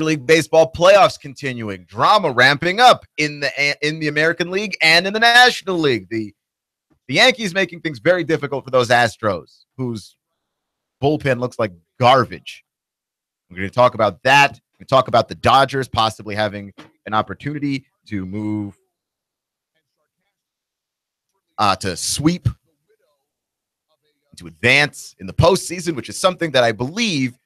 League Baseball playoffs continuing, drama ramping up in the American League and in the National League. The Yankees making things very difficult for those Astros, whose bullpen looks like garbage. We're going to talk about that. We're going to talk about the Dodgers possibly having an opportunity to move, to sweep, to advance in the postseason, which is something that I believe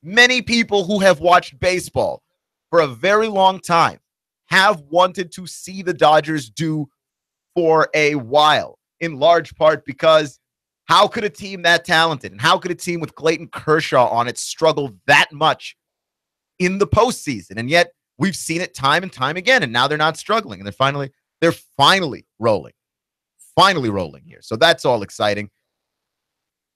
many people who have watched baseball for a very long time have wanted to see the Dodgers do for a while, in large part because how could a team that talented and how could a team with Clayton Kershaw on it struggle that much in the postseason? And yet we've seen it time and time again, and now they're not struggling, and they're finally rolling here. So that's all exciting.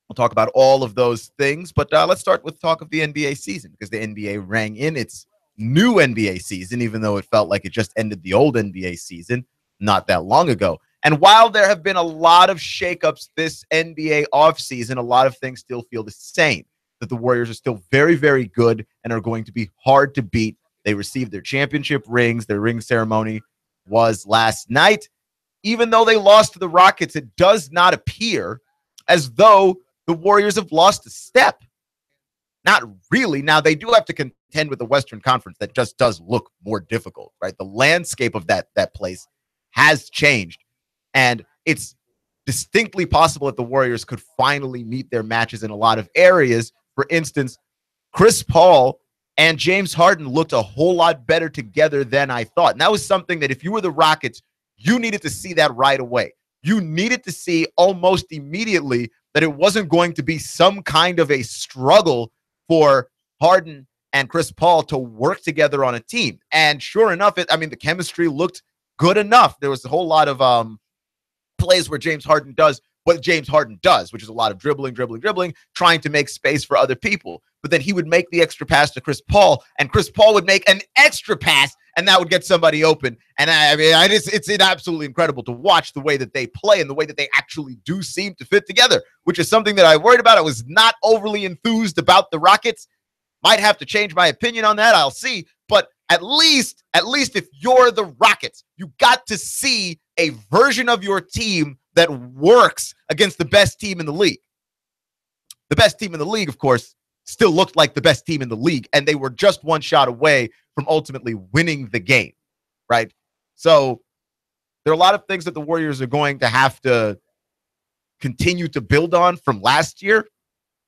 We'll talk about all of those things, but let's start with talk of the NBA season, because the NBA rang in its new NBA season, even though it felt like it just ended the old NBA season not that long ago. And while there have been a lot of shakeups this NBA offseason, a lot of things still feel the same, that the Warriors are still very, very good and are going to be hard to beat. They received their championship rings. Their ring ceremony was last night. Even though they lost to the Rockets, it does not appear as though the Warriors have lost a step. Not really. Now, they do have to contend with the Western Conference that just does look more difficult, right? The landscape of that place has changed, and it's distinctly possible that the Warriors could finally meet their matches in a lot of areas. For instance, Chris Paul and James Harden looked a whole lot better together than I thought. And that was something that if you were the Rockets, you needed to see that right away. You needed to see almost immediately that it wasn't going to be some kind of a struggle for Harden and Chris Paul to work together on a team. And sure enough, the chemistry looked good enough. There was a whole lot of plays where James Harden does what James Harden does, which is a lot of dribbling, trying to make space for other people. But then he would make the extra pass to Chris Paul, and Chris Paul would make an extra pass, and that would get somebody open. And it's absolutely incredible to watch the way that they play and the way that they actually do seem to fit together, which is something that I worried about. I was not overly enthused about the Rockets. Might have to change my opinion on that. I'll see. But at least if you're the Rockets, you got to see a version of your team that works against the best team in the league. The best team in the league, of course, still looked like the best team in the league, and they were just one shot away from ultimately winning the game, right? So there are a lot of things that the Warriors are going to have to continue to build on from last year,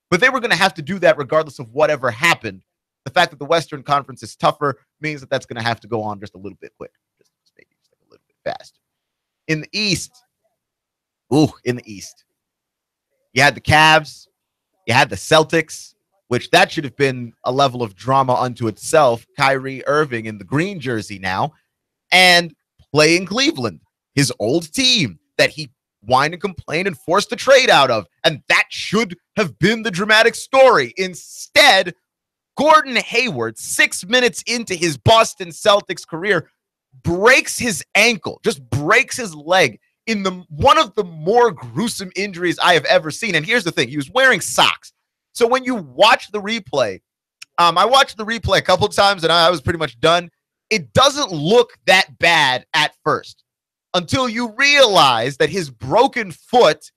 but they were going to have to do that regardless of whatever happened. The fact that the Western Conference is tougher means that that's going to have to go on just a little bit quicker, just maybe just like a little bit faster. In the East, you had the Cavs, you had the Celtics, which that should have been a level of drama unto itself. Kyrie Irving in the green jersey now, and playing Cleveland, his old team that he whined and complained and forced a trade out of. And that should have been the dramatic story. Instead, Gordon Hayward, 6 minutes into his Boston Celtics career, breaks his ankle, just breaks his leg in one of the more gruesome injuries I have ever seen. And here's the thing, he was wearing socks. So when you watch the replay, I watched the replay a couple of times and I was pretty much done. It doesn't look that bad at first until you realize that his broken foot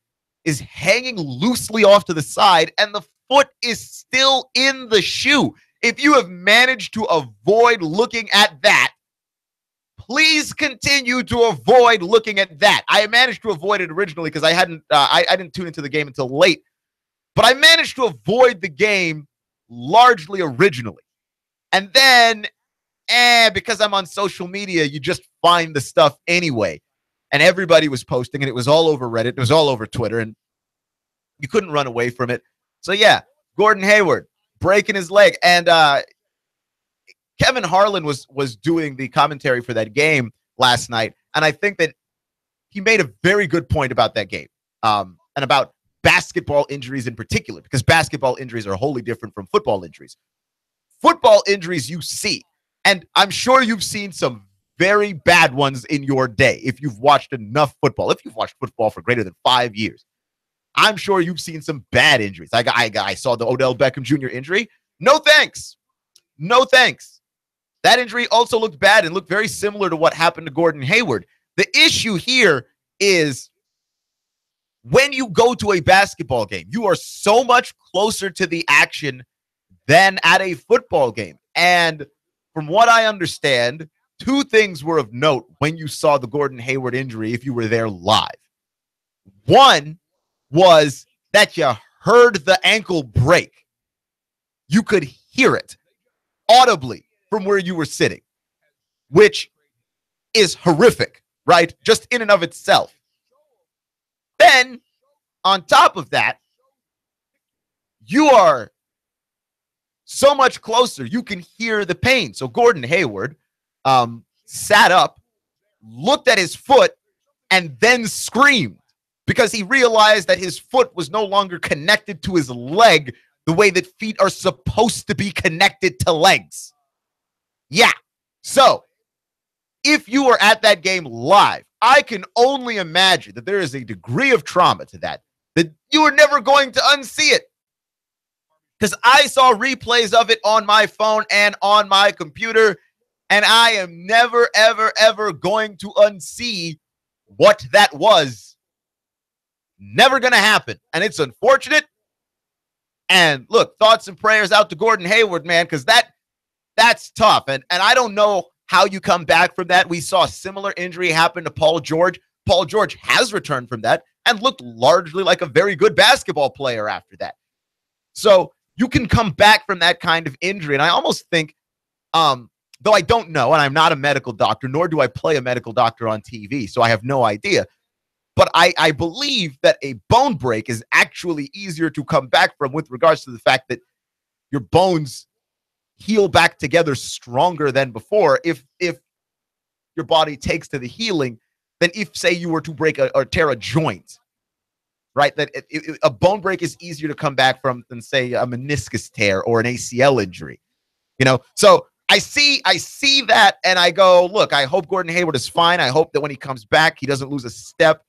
is hanging loosely off to the side and the foot is still in the shoe. If you have managed to avoid looking at that, please continue to avoid looking at that. I managed to avoid it originally because I didn't tune into the game until late. But I managed to avoid the game largely originally. And then, because I'm on social media, you just find the stuff anyway. And everybody was posting, and it was all over Reddit. It was all over Twitter, and you couldn't run away from it. So, yeah, Gordon Hayward breaking his leg. And Kevin Harlan was doing the commentary for that game last night. And I think that he made a very good point about that game and about basketball injuries in particular, because basketball injuries are wholly different from football injuries. Football injuries you see, and I'm sure you've seen some very bad ones in your day if you've watched enough football. If you've watched football for greater than 5 years, I'm sure you've seen some bad injuries. I saw the Odell Beckham Jr. injury. No thanks. No thanks. That injury also looked bad and looked very similar to what happened to Gordon Hayward. The issue here is when you go to a basketball game, you are so much closer to the action than at a football game. And from what I understand, two things were of note when you saw the Gordon Hayward injury if you were there live. One was that you heard the ankle break. You could hear it audibly from where you were sitting, which is horrific, right? Just in and of itself. Then, on top of that, you are so much closer. You can hear the pain. So Gordon Hayward sat up, looked at his foot, and then screamed because he realized that his foot was no longer connected to his leg the way that feet are supposed to be connected to legs. Yeah. So if you were at that game live, I can only imagine that there is a degree of trauma to that you are never going to unsee it. Because I saw replays of it on my phone and on my computer, and I am never, ever, ever going to unsee what that was. Never going to happen. And it's unfortunate. And look, thoughts and prayers out to Gordon Hayward, man, because that's tough. And I don't know how you come back from that. We saw a similar injury happen to Paul George. Paul George has returned from that and looked largely like a very good basketball player after that. So you can come back from that kind of injury. And I almost think, though I don't know, and I'm not a medical doctor, nor do I play a medical doctor on TV, so I have no idea. But I believe that a bone break is actually easier to come back from with regards to the fact that your bones heal back together stronger than before if your body takes to the healing than if, say, you were to break or tear a joint, right? That a bone break is easier to come back from than, say, a meniscus tear or an ACL injury, So I see that, and I go, look, I hope Gordon Hayward is fine. I hope that when he comes back, he doesn't lose a step,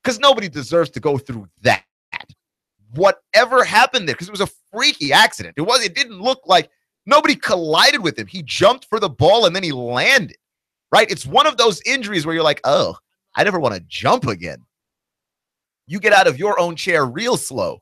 because nobody deserves to go through that. Whatever happened there, because it was a freaky accident. It didn't look like nobody collided with him. He jumped for the ball and then he landed, right? It's one of those injuries where you're like, oh, I never want to jump again. You get out of your own chair real slow.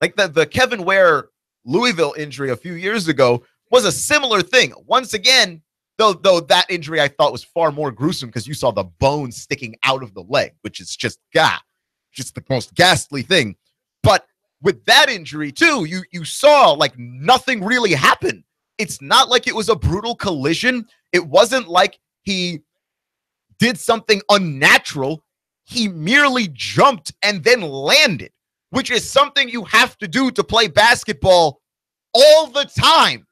Like the Kevin Ware Louisville injury a few years ago was a similar thing. Once again, though that injury I thought was far more gruesome because you saw the bone sticking out of the leg, which is just the most ghastly thing. But with that injury too, you saw like nothing really happened. It's not like it was a brutal collision. It wasn't like he did something unnatural. He merely jumped and then landed, which is something you have to do to play basketball all the time.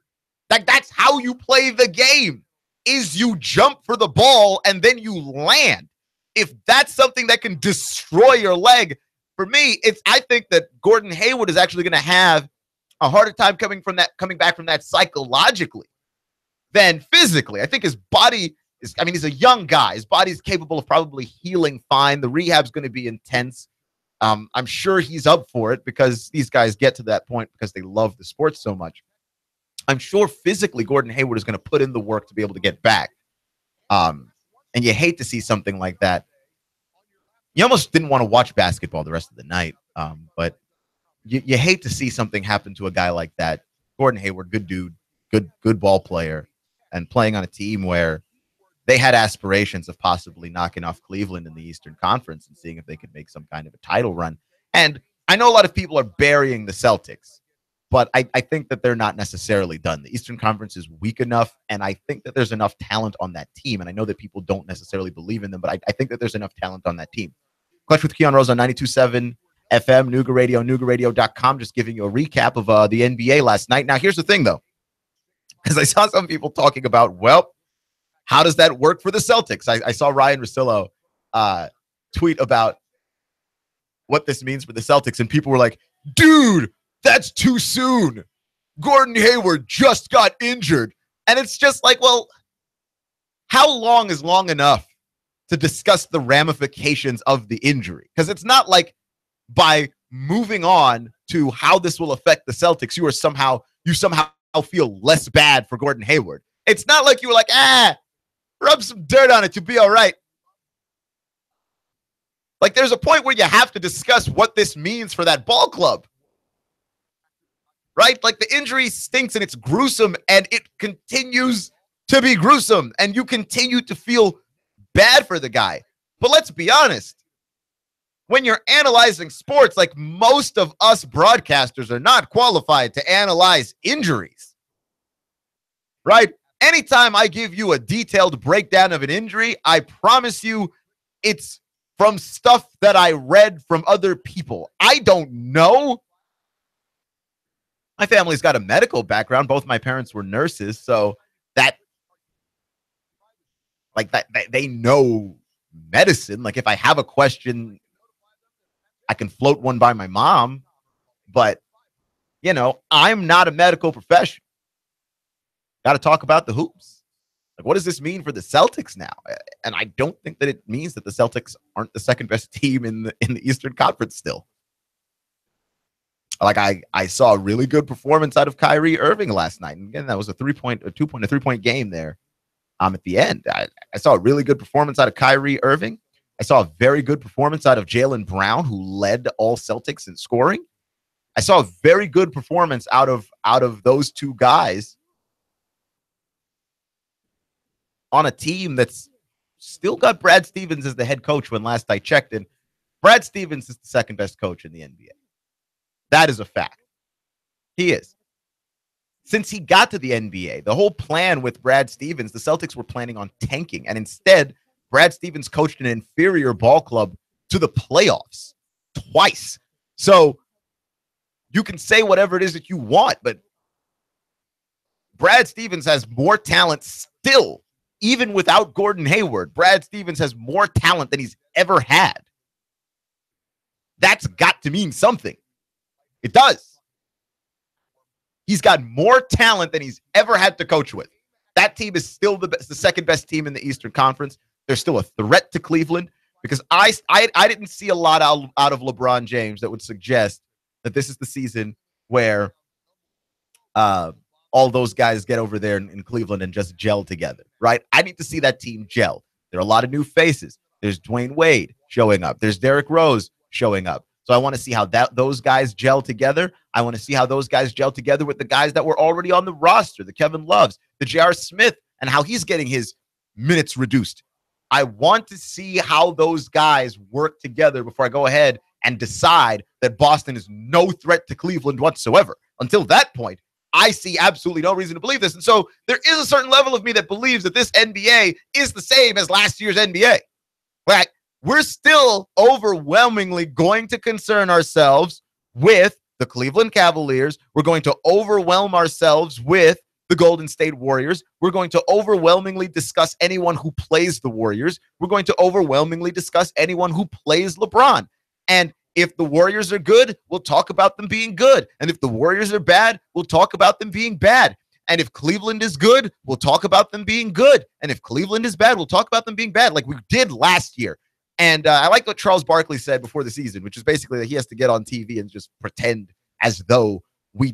Like, that's how you play the game, is you jump for the ball and then you land. If that's something that can destroy your leg, for me, I think that Gordon Hayward is actually going to have a harder time coming back from that psychologically than physically. I think his body he's a young guy. His body's capable of probably healing fine. The rehab's going to be intense. I'm sure he's up for it because these guys get to that point because they love the sport so much. I'm sure physically Gordon Hayward is going to put in the work to be able to get back. And you hate to see something like that. You almost didn't want to watch basketball the rest of the night. But you hate to see something happen to a guy like that. Gordon Hayward, good dude, good ball player, and playing on a team where they had aspirations of possibly knocking off Cleveland in the Eastern Conference and seeing if they could make some kind of a title run. And I know a lot of people are burying the Celtics, but I think that they're not necessarily done. The Eastern Conference is weak enough, and I think that there's enough talent on that team. And I know that people don't necessarily believe in them, but I think that there's enough talent on that team. Clutch with Keon Rose on 92.7 FM, Nooga Radio, NoogaRadio.com, just giving you a recap of the NBA last night. Now, here's the thing, though, because I saw some people talking about, well, how does that work for the Celtics? I saw Ryan Russillo tweet about what this means for the Celtics, and people were like, dude, that's too soon. Gordon Hayward just got injured. And it's just like, well, how long is long enough to discuss the ramifications of the injury? Because it's not like by moving on to how this will affect the Celtics, you somehow feel less bad for Gordon Hayward. It's not like you were like, rub some dirt on it, you'll be all right. Like, there's a point where you have to discuss what this means for that ball club. Right? Like, the injury stinks and it's gruesome, and it continues to be gruesome, and you continue to feel bad for the guy. But let's be honest. When you're analyzing sports, like, most of us broadcasters are not qualified to analyze injuries. Right? Anytime I give you a detailed breakdown of an injury, I promise you it's from stuff that I read from other people. I don't know. My family's got a medical background. Both my parents were nurses, so that they know medicine. Like, if I have a question, I can float one by my mom, but I'm not a medical professional. Got to talk about the hoops. Like, what does this mean for the Celtics now? And I don't think that it means that the Celtics aren't the second best team in the Eastern Conference still. Like, I saw a really good performance out of Kyrie Irving last night. And again, that was a 3-point game there at the end. I saw a really good performance out of Kyrie Irving. I saw a very good performance out of Jaylen Brown, who led all Celtics in scoring. I saw a very good performance out of those two guys on a team that's still got Brad Stevens as the head coach when last I checked. And Brad Stevens is the second best coach in the NBA. That is a fact. He is. Since he got to the NBA, the whole plan with Brad Stevens, the Celtics were planning on tanking. And instead, Brad Stevens coached an inferior ball club to the playoffs twice. So you can say whatever it is that you want, but Brad Stevens has more talent still. Even without Gordon Hayward, Brad Stevens has more talent than he's ever had. That's got to mean something. It does. He's got more talent than he's ever had to coach with. That team is still the second best team in the Eastern Conference. They're still a threat to Cleveland, because I didn't see a lot out of LeBron James that would suggest that this is the season where all those guys get over there in Cleveland and just gel together, right? I need to see that team gel. There are a lot of new faces. There's Dwayne Wade showing up. There's Derrick Rose showing up. So I want to see how those guys gel together. I want to see how those guys gel together with the guys that were already on the roster, the Kevin Loves, the J.R. Smith, and how he's getting his minutes reduced. I want to see how those guys work together before I go ahead and decide that Boston is no threat to Cleveland whatsoever. Until that point, I see absolutely no reason to believe this. And so there is a certain level of me that believes that this NBA is the same as last year's NBA. Like, we're still overwhelmingly going to concern ourselves with the Cleveland Cavaliers. We're going to overwhelm ourselves with the Golden State Warriors. We're going to overwhelmingly discuss anyone who plays the Warriors. We're going to overwhelmingly discuss anyone who plays LeBron. And if the Warriors are good, we'll talk about them being good. And if the Warriors are bad, we'll talk about them being bad. And if Cleveland is good, we'll talk about them being good. And if Cleveland is bad, we'll talk about them being bad, like we did last year. And I like what Charles Barkley said before the season, which is basically that he has to get on TV and just pretend as though the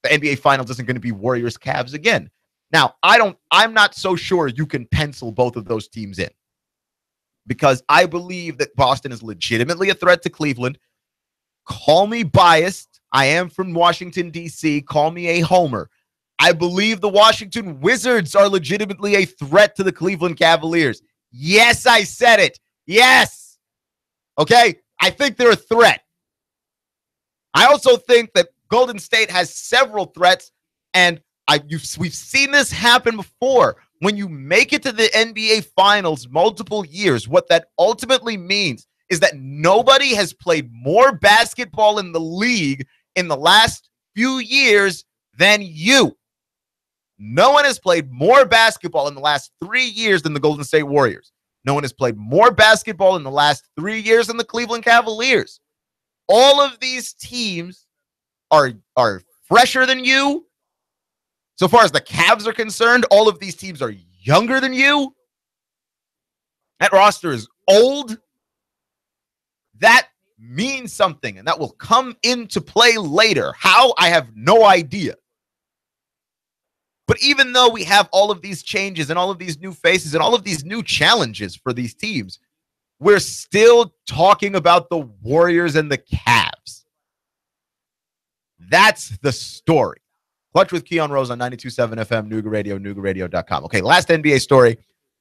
NBA Finals isn't going to be Warriors Cavs again. Now, I'm not so sure you can pencil both of those teams in, because I believe that Boston is legitimately a threat to Cleveland. Call me biased. I am from Washington, D.C. Call me a homer. I believe the Washington Wizards are legitimately a threat to the Cleveland Cavaliers. Yes, I said it. Yes. Okay? I think they're a threat. I also think that Golden State has several threats, and we've seen this happen before. When you make it to the NBA Finals multiple years, what that ultimately means is that nobody has played more basketball in the league in the last few years than you. No one has played more basketball in the last 3 years than the Golden State Warriors. No one has played more basketball in the last 3 years than the Cleveland Cavaliers. All of these teams are fresher than you. So far as the Cavs are concerned, all of these teams are younger than you. That roster is old. That means something, and that will come into play later. How? I have no idea. But even though we have all of these changes and all of these new faces and all of these new challenges for these teams, we're still talking about the Warriors and the Cavs. That's the story. Clutch with Keon Rose on 92.7 FM, Nooga Radio, NoogaRadio.com. Okay, last NBA story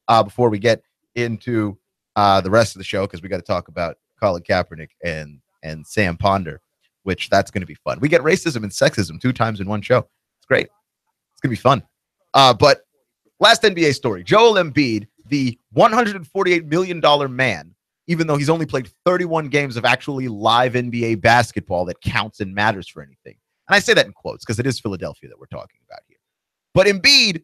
before we get into the rest of the show, because we got to talk about Colin Kaepernick and Sam Ponder, which that's going to be fun. We get racism and sexism 2 times in one show. It's great. It's going to be fun. But last NBA story, Joel Embiid, the $148 million man, even though he's only played 31 games of actually live NBA basketball that counts and matters for anything. And I say that in quotes because it is Philadelphia that we're talking about here. But Embiid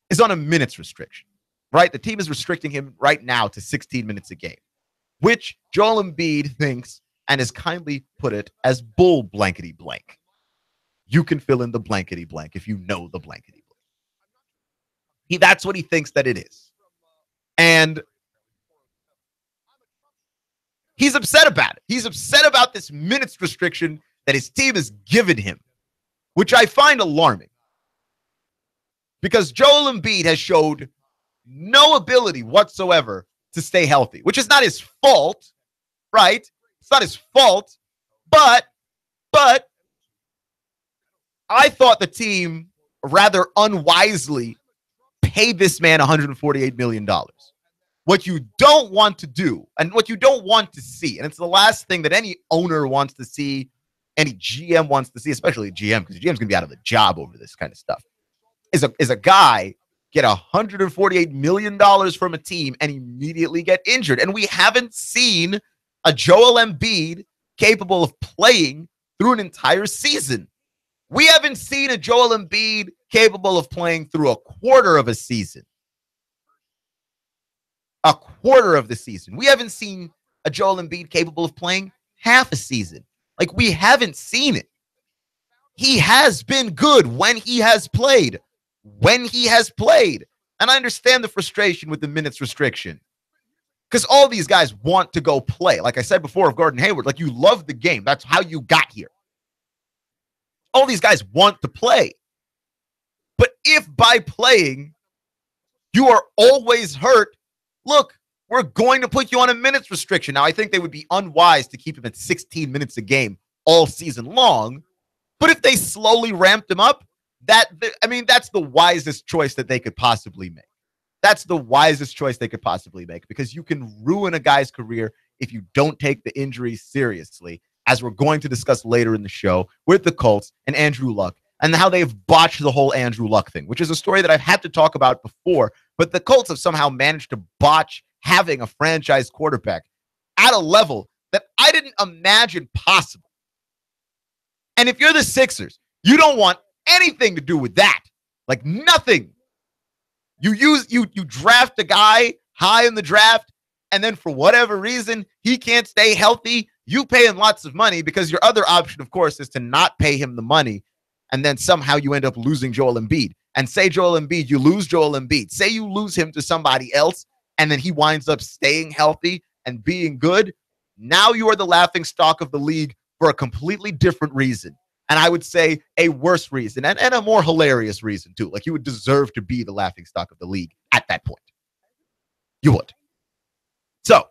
is on a minutes restriction, right? The team is restricting him right now to 16 minutes a game, which Joel Embiid thinks and has kindly put it as bull blankety blank. You can fill in the blankety blank if you know the blankety blank. That's what he thinks that it is. And he's upset about it. He's upset about this minutes restriction that his team has given him, which I find alarming. Because Joel Embiid has showed no ability whatsoever to stay healthy, which is not his fault, right? It's not his fault, but I thought the team rather unwisely paid this man $148 million. What you don't want to do and what you don't want to see, and it's the last thing that any owner wants to see, any GM wants to see, especially a GM, because the GM's going to be out of the job over this kind of stuff, is a guy get $148 million from a team and immediately get injured. And we haven't seen a Joel Embiid capable of playing through an entire season. We haven't seen a Joel Embiid capable of playing through a quarter of a season. A quarter of the season. We haven't seen a Joel Embiid capable of playing half a season. Like, we haven't seen it. He has been good when he has played. When he has played. And I understand the frustration with the minutes restriction, because all these guys want to go play. Like I said before of Gordon Hayward, like, you love the game. That's how you got here. All these guys want to play. But if by playing you are always hurt, look, we're going to put you on a minutes restriction. Now, I think they would be unwise to keep him at 16 minutes a game all season long. But if they slowly ramped him up, that's the wisest choice that they could possibly make. That's the wisest choice they could possibly make, because you can ruin a guy's career if you don't take the injury seriously, as we're going to discuss later in the show with the Colts and Andrew Luck, and how they've botched the whole Andrew Luck thing, which is a story that I've had to talk about before. But the Colts have somehow managed to botch having a franchise quarterback at a level that I didn't imagine possible. And if you're the Sixers, you don't want anything to do with that. Like, nothing. You draft a guy high in the draft, and then for whatever reason, he can't stay healthy. You pay him lots of money, because your other option, of course, is to not pay him the money. And then somehow you end up losing Joel Embiid. And say Joel Embiid, you lose Joel Embiid. Say you lose him to somebody else, and then he winds up staying healthy and being good. Now you are the laughingstock of the league for a completely different reason. And I would say a worse reason, and a more hilarious reason too. Like, you would deserve to be the laughingstock of the league at that point. You would. So,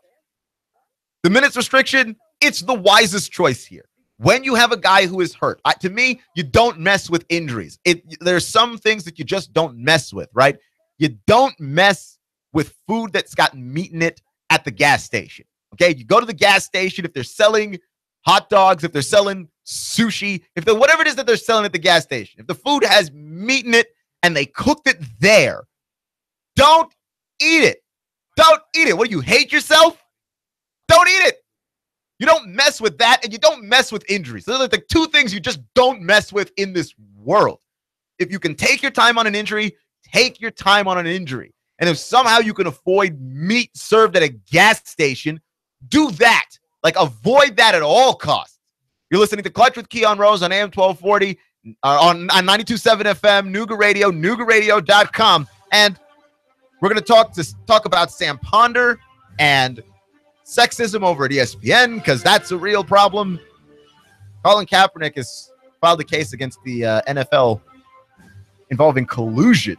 the minutes restriction, it's the wisest choice here. When you have a guy who is hurt, to me, you don't mess with injuries. There's some things that you just don't mess with, right? You don't mess with food that's got meat in it at the gas station, okay? You go to the gas station, if they're selling hot dogs, if they're selling sushi, whatever it is that they're selling at the gas station, if the food has meat in it and they cooked it there, don't eat it. Don't eat it. What, do you hate yourself? Don't eat it. You don't mess with that, and you don't mess with injuries. Those are the 2 things you just don't mess with in this world. If you can take your time on an injury, take your time on an injury. And if somehow you can avoid meat served at a gas station, do that. Like, avoid that at all costs. You're listening to Clutch with Keon Rose on AM 1240, on 92.7 FM, Nooga Radio, NoogaRadio.com. And we're going to talk about Sam Ponder and sexism over at ESPN, because that's a real problem. Colin Kaepernick has filed a case against the NFL involving collusion?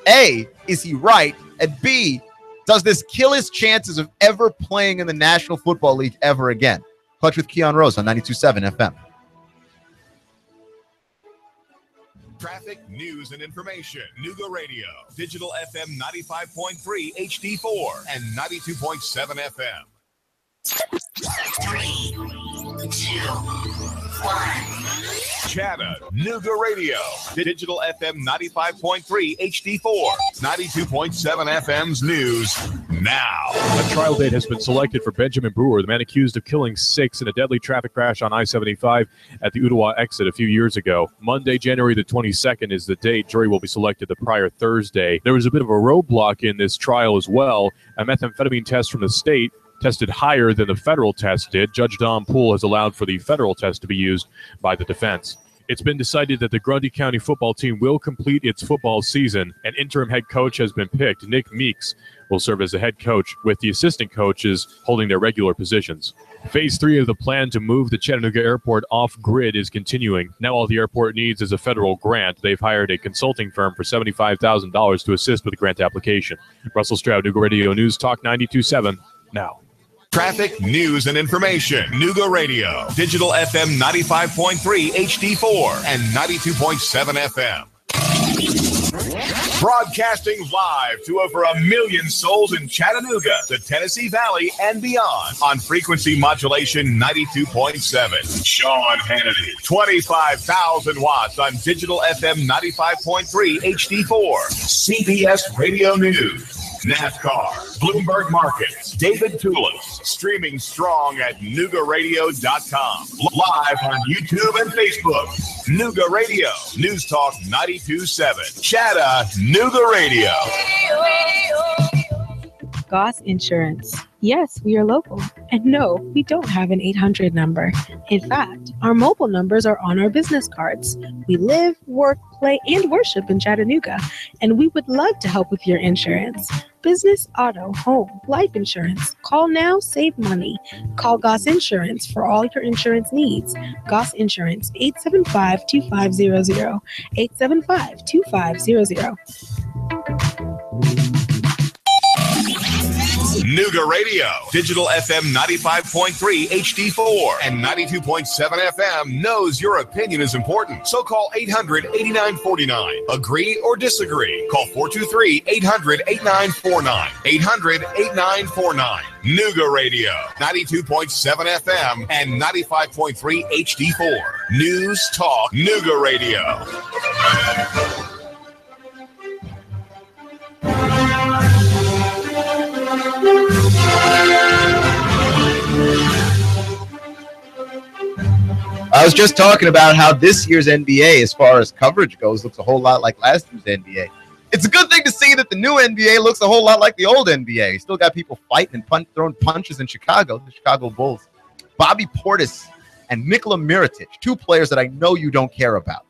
A, is he right? And B, does this kill his chances of ever playing in the National Football League ever again? Clutch with Keon Rose on 92.7 FM. Traffic, news, and information. Nooga Radio. Digital FM 95.3 HD4 and 92.7 FM. 3, 2, 1. Chattanooga Radio. Digital FM 95.3 HD4. 92.7 FM's news now. A trial date has been selected for Benjamin Brewer, the man accused of killing 6 in a deadly traffic crash on I-75 at the Ottawa exit a few years ago. Monday, January the 22nd is the date. Jury will be selected the prior Thursday. There was a bit of a roadblock in this trial as well. A methamphetamine test from the state tested higher than the federal test did. Judge Don Poole has allowed for the federal test to be used by the defense. It's been decided that the Grundy County football team will complete its football season. An interim head coach has been picked. Nick Meeks will serve as the head coach, with the assistant coaches holding their regular positions. Phase 3 of the plan to move the Chattanooga airport off-grid is continuing. Now all the airport needs is a federal grant. They've hired a consulting firm for $75,000 to assist with the grant application. Russell Stroud, Nooga Radio News Talk 92.7 now. Traffic, news, and information. Nooga Radio. Digital FM 95.3 HD4 and 92.7 FM. Broadcasting live to over 1 million souls in Chattanooga, the Tennessee Valley, and beyond on frequency modulation 92.7. Sean Hannity. 25,000 watts on digital FM 95.3 HD4. CBS Radio News. NASCAR, Bloomberg Markets, David Tulis, streaming strong at NoogaRadio.com. Live on YouTube and Facebook. Nooga Radio, News Talk 92.7. Chattanooga Radio. Goss Insurance. Yes, we are local. And no, we don't have an 800 number. In fact, our mobile numbers are on our business cards. We live, work, play, and worship in Chattanooga, and we would love to help with your insurance. Business, auto, home, life insurance. Call now, save money. Call Goss Insurance for all your insurance needs. Goss Insurance, 875-2500. 875-2500. Nooga Radio, Digital FM 95.3 HD4 and 92.7 FM knows your opinion is important. So call 800-8949. Agree or disagree. Call 423-800-8949. 800-8949. Nooga Radio, 92.7 FM and 95.3 HD4. News Talk Nooga Radio. I was just talking about how this year's NBA, as far as coverage goes, looks a whole lot like last year's NBA. It's a good thing to see that the new NBA looks a whole lot like the old NBA. You still got people fighting and throwing punches in Chicago, the Chicago Bulls. Bobby Portis and Nikola Mirotic, two players that I know you don't care about,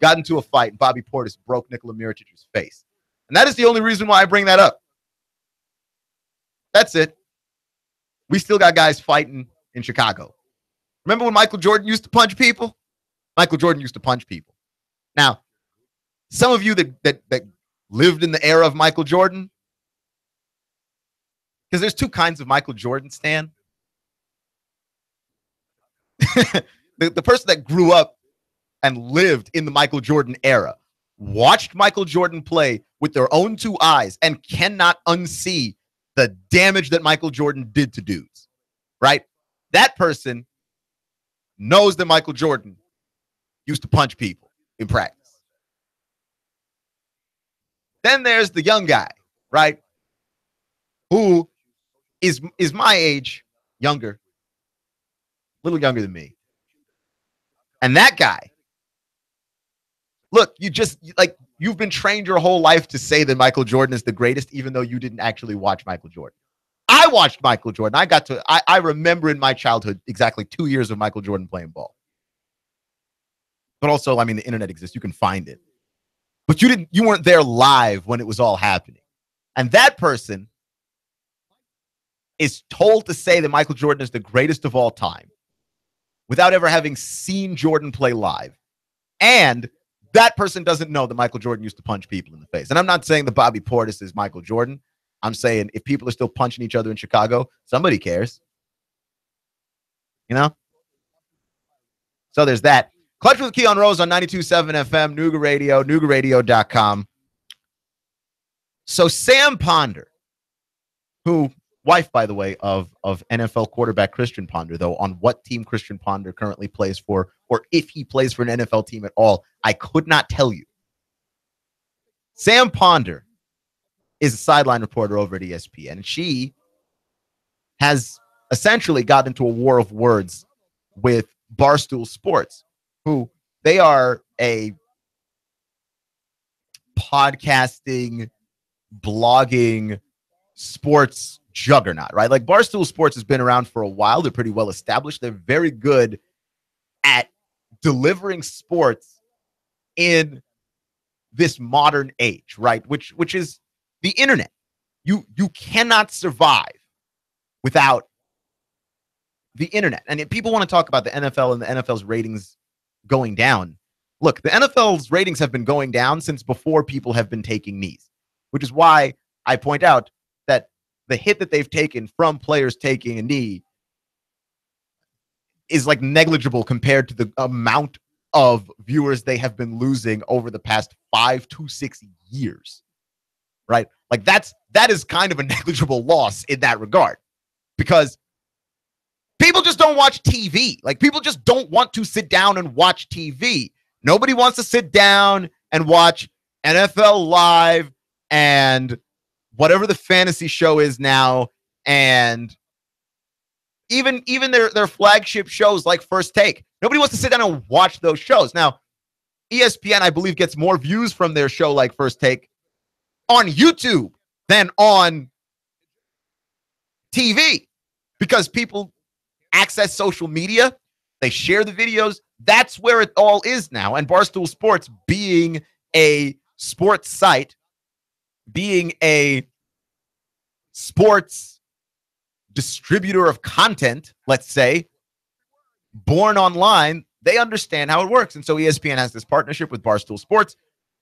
got into a fight, and Bobby Portis broke Nikola Mirotic's face. And that is the only reason why I bring that up. That's it. We still got guys fighting in Chicago. Remember when Michael Jordan used to punch people? Michael Jordan used to punch people. Now, some of you that lived in the era of Michael Jordan, because there's two kinds of Michael Jordan, Stan. the person that grew up and lived in the Michael Jordan era, watched Michael Jordan play with their own two eyes and cannot unsee the damage that Michael Jordan did to dudes, right? That person knows that Michael Jordan used to punch people in practice. Then there's the young guy, right? Who is my age, younger, a little younger than me. And that guy, look, you've been trained your whole life to say that Michael Jordan is the greatest, even though you didn't actually watch Michael Jordan. I watched Michael Jordan. I remember in my childhood exactly 2 years of Michael Jordan playing ball. But also, I mean, the internet exists. You can find it. But you weren't there live when it was all happening. And that person is told to say that Michael Jordan is the greatest of all time without ever having seen Jordan play live, and that person doesn't know that Michael Jordan used to punch people in the face. And I'm not saying that Bobby Portis is Michael Jordan. I'm saying if people are still punching each other in Chicago, somebody cares. You know? So there's that. Clutch with Keon Rose on 92.7 FM, Nooga Radio, NoogaRadio.com. So Sam Ponder, who, wife, by the way, of NFL quarterback Christian Ponder, though, on what team Christian Ponder currently plays for, or if he plays for an NFL team at all, I could not tell you. Sam Ponder is a sideline reporter over at ESPN, and she has essentially got into a war of words with Barstool Sports, who they are a podcasting, blogging, sports juggernaut, right? Like Barstool Sports has been around for a while. They're pretty well established. They're very good at delivering sports in this modern age, right? Which is the internet. You cannot survive without the internet. And if people want to talk about the NFL and the NFL's ratings going down, look, the NFL's ratings have been going down since before people have been taking knees, which is why I point out that the hit that they've taken from players taking a knee is like negligible compared to the amount of viewers they have been losing over the past 5 to 6 years, right? Like that is kind of a negligible loss in that regard, because people just don't watch TV. Like people just don't want to sit down and watch TV. Nobody wants to sit down and watch NFL Live and whatever the fantasy show is now, and even their flagship shows like First Take. Nobody wants to sit down and watch those shows. Now, ESPN, I believe, gets more views from their show like First Take on YouTube than on TV, because people access social media, they share the videos. That's where it all is now. And Barstool Sports, being a sports site, being a sports distributor of content, let's say, born online, they understand how it works. And so ESPN has this partnership with Barstool Sports,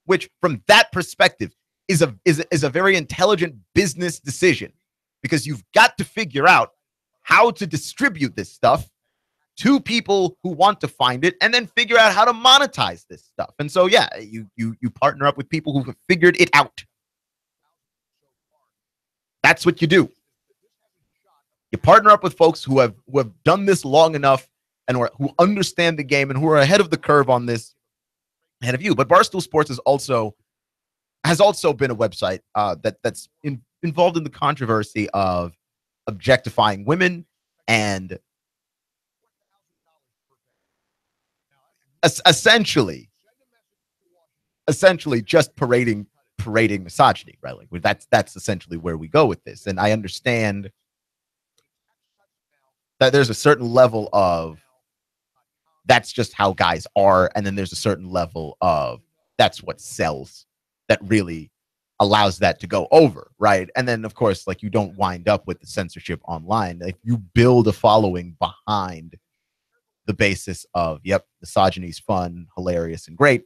which from that perspective is a very intelligent business decision, because you've got to figure out how to distribute this stuff to people who want to find it, and then figure out how to monetize this stuff. And so, yeah, you partner up with people who have figured it out. That's what you do. You partner up with folks who have done this long enough and who understand the game and who are ahead of the curve on this, ahead of you. But Barstool Sports has also been a website that's involved in the controversy of objectifying women and essentially just parading misogyny, right? Like that's essentially where we go with this. And I understand that there's a certain level of that's just how guys are, and then there's a certain level of that's what sells, that really allows that to go over, right? And then, of course, like, you don't wind up with the censorship online. Like, you build a following behind the basis of, yep, misogyny is fun, hilarious, and great.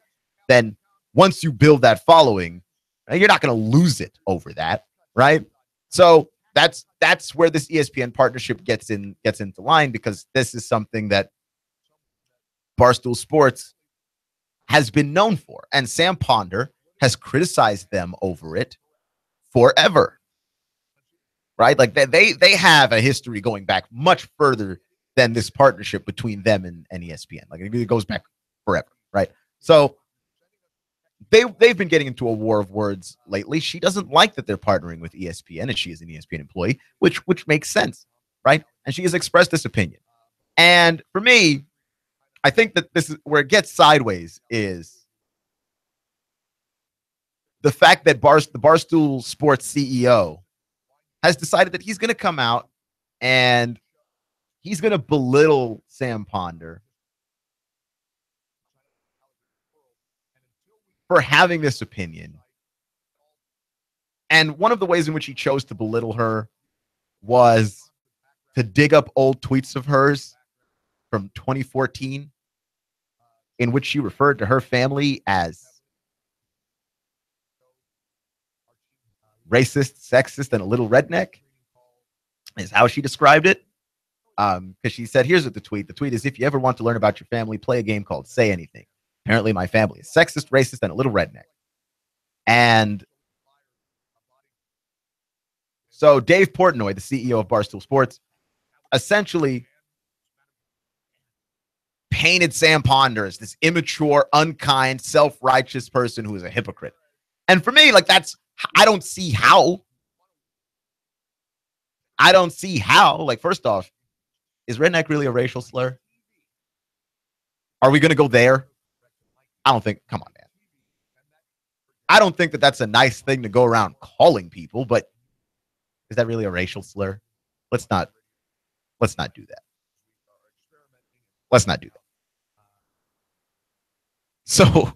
Then once you build that following, you're not going to lose it over that, right? So that's where this ESPN partnership gets into line, because this is something that Barstool Sports has been known for, and Sam Ponder has criticized them over it forever, right? Like they have a history going back much further than this partnership between them and ESPN. Like, it goes back forever, right? So they've been getting into a war of words lately. She doesn't like that they're partnering with ESPN, and she is an ESPN employee, which makes sense, right? And she has expressed this opinion. And for me, I think that this is where it gets sideways, is the fact that the Barstool Sports CEO has decided that he's going to come out and he's going to belittle Sam Ponder for having this opinion. And one of the ways in which he chose to belittle her was to dig up old tweets of hers from 2014 in which she referred to her family as racist, sexist, and a little redneck, is how she described it. Because she said, here's what the tweet is, if you ever want to learn about your family, play a game called Say Anything. Apparently my family is sexist, racist, and a little redneck. And so Dave Portnoy, the CEO of Barstool Sports, essentially painted Sam Ponder as this immature, unkind, self-righteous person who is a hypocrite. And for me, like, I don't see how. Like, first off, is redneck really a racial slur? Are we going to go there? I don't think, come on, man. I don't think that that's a nice thing to go around calling people, but is that really a racial slur? Let's not do that. Let's not do that. So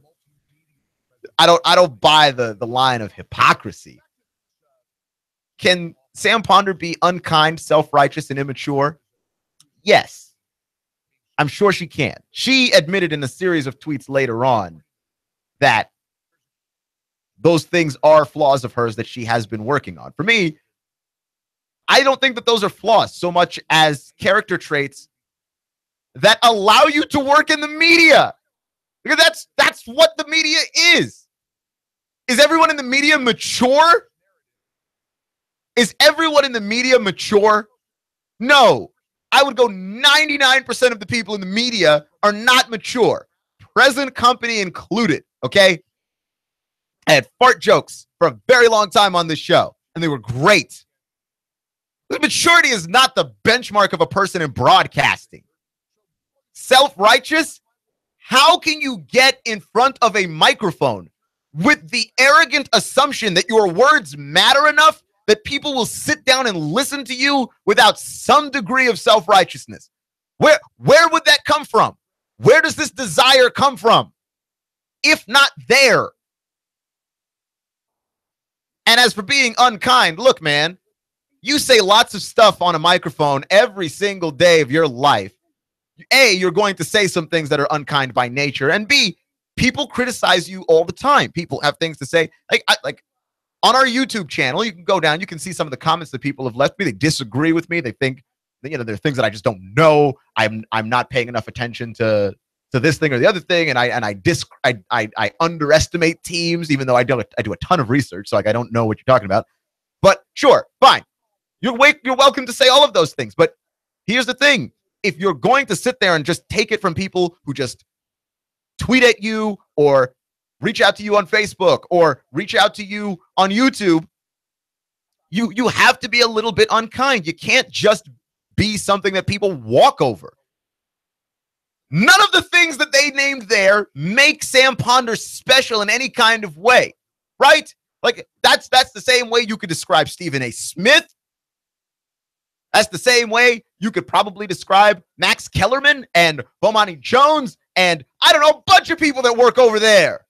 I don't buy the line of hypocrisy. Can Sam Ponder be unkind, self-righteous, and immature? Yes. I'm sure she can. She admitted in a series of tweets later on that those things are flaws of hers that she has been working on. For me, I don't think that those are flaws so much as character traits that allow you to work in the media. Because that's what the media is. Is everyone in the media mature? Is everyone in the media mature? No. I would go 99% of the people in the media are not mature. Present company included, okay? I had fart jokes for a very long time on this show, and they were great. The maturity is not the benchmark of a person in broadcasting. Self-righteous? How can you get in front of a microphone with the arrogant assumption that your words matter enough that people will sit down and listen to you without some degree of self-righteousness? Where would that come from? Where does this desire come from? If not there. And as for being unkind, look, man, you say lots of stuff on a microphone every single day of your life. A, you're going to say some things that are unkind by nature. And B, people criticize you all the time. People have things to say. Like on our YouTube channel, you can go down, you can see some of the comments that people have left me. They disagree with me. They think, there are things that I just don't know. I'm not paying enough attention to this thing or the other thing, and I underestimate teams, even though I do a ton of research, so like I don't know what you're talking about. But sure, fine. You're welcome to say all of those things. But here's the thing. If you're going to sit there and just take it from people who just tweet at you or reach out to you on Facebook or reach out to you on YouTube, you have to be a little bit unkind. You can't just be something that people walk over. None of the things that they named there make Sam Ponder special in any kind of way, right? Like that's the same way you could describe Stephen A. Smith. That's the same way you could probably describe Max Kellerman and Bomani Jones and, I don't know, a bunch of people that work over there.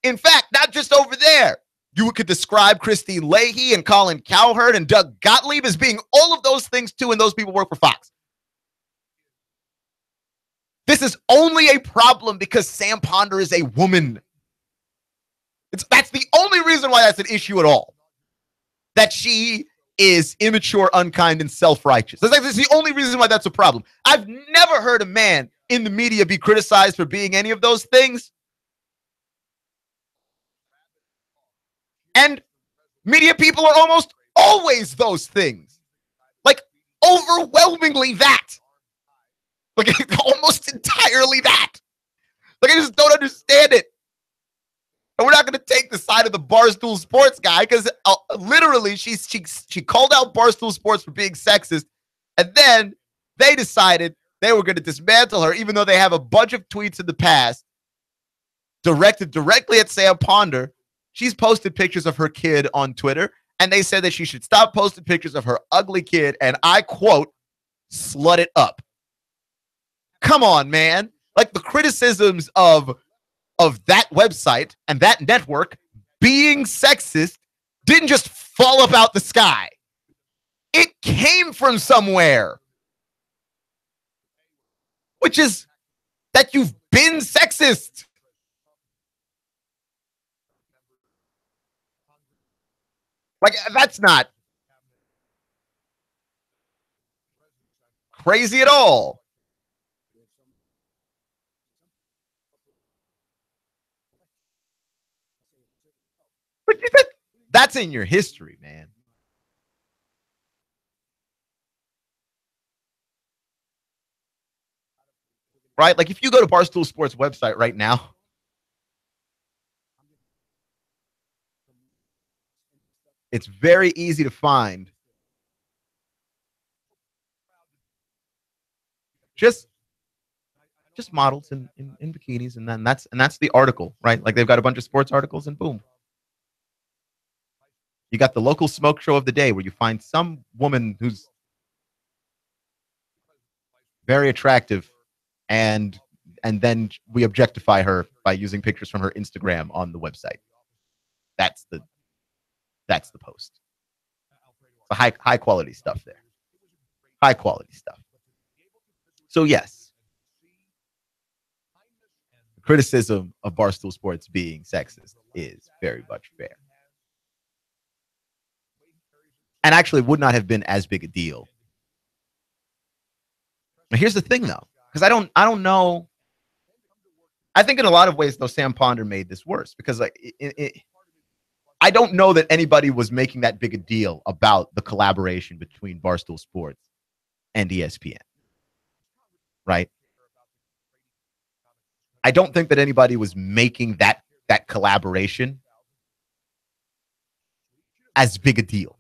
In fact, not just over there. You could describe Christine Leahy and Colin Cowherd and Doug Gottlieb as being all of those things too, and those people work for Fox. This is only a problem because Sam Ponder is a woman. That's the only reason why that's an issue at all. That she is immature, unkind, and self-righteous. That's the only reason why that's a problem. I've never heard a man in the media be criticized for being any of those things. And media people are almost always those things. Like, overwhelmingly that. Like, almost entirely that. Like, I just don't understand it. And we're not going to take the side of the Barstool Sports guy because literally she called out Barstool Sports for being sexist. And then they decided they were going to dismantle her, even though they have a bunch of tweets in the past directed directly at Sam Ponder. She's posted pictures of her kid on Twitter, and they said that she should stop posting pictures of her ugly kid, and I quote, slut it up. Come on, man. Like, the criticisms of that website and that network being sexist didn't just fall up out the sky. It came from somewhere. Which is, that you've been sexist. Like, that's not crazy at all. But that's in your history, man. Right? Like, if you go to Barstool Sports website right now, it's very easy to find just models in bikinis, and then that's the article, right? Like, they've got a bunch of sports articles, and boom. You got the local smoke show of the day where you find some woman who's very attractive, and then we objectify her by using pictures from her Instagram on the website. That's the post. The high quality stuff there. High quality stuff. So yes, the criticism of Barstool Sports being sexist is very much fair. And actually would not have been as big a deal. Now, here's the thing, though, because I don't know. I think in a lot of ways, though, Sam Ponder made this worse, because I don't know that anybody was making that big a deal about the collaboration between Barstool Sports and ESPN. Right? I don't think that anybody was making that collaboration as big a deal.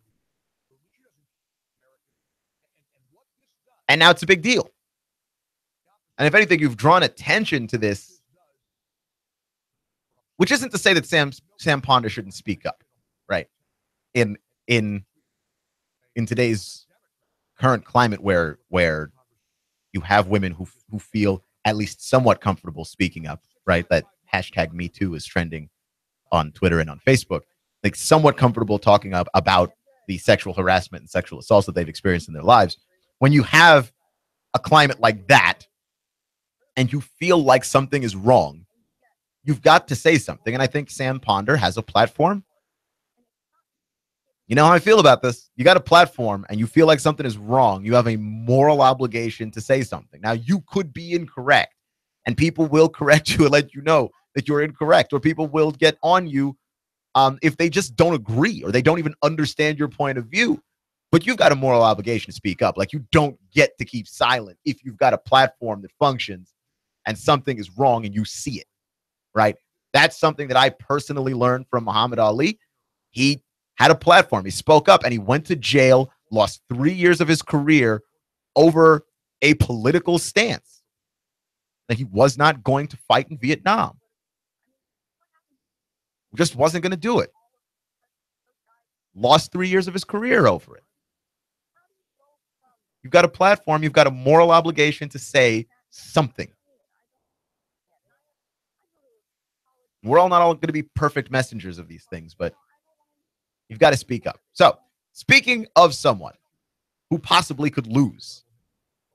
And now it's a big deal. And if anything, you've drawn attention to this, which isn't to say that Sam Ponder shouldn't speak up, right? In today's current climate where you have women who feel at least somewhat comfortable speaking up, right? That hashtag Me Too is trending on Twitter and on Facebook. Like, somewhat comfortable talking about the sexual harassment and sexual assaults that they've experienced in their lives. When you have a climate like that and you feel like something is wrong, you've got to say something. And I think Sam Ponder has a platform. You know how I feel about this. You got a platform and you feel like something is wrong. You have a moral obligation to say something. Now, you could be incorrect, and people will correct you and let you know that you're incorrect, or people will get on you if they just don't agree or they don't even understand your point of view. But you've got a moral obligation to speak up. Like, you don't get to keep silent if you've got a platform that functions and something is wrong and you see it, right? That's something that I personally learned from Muhammad Ali. He had a platform. He spoke up, and he went to jail, lost 3 years of his career over a political stance that he was not going to fight in Vietnam. He just wasn't going to do it. Lost 3 years of his career over it. You've got a platform. You've got a moral obligation to say something. We're all not all going to be perfect messengers of these things, but you've got to speak up. So, speaking of someone who possibly could lose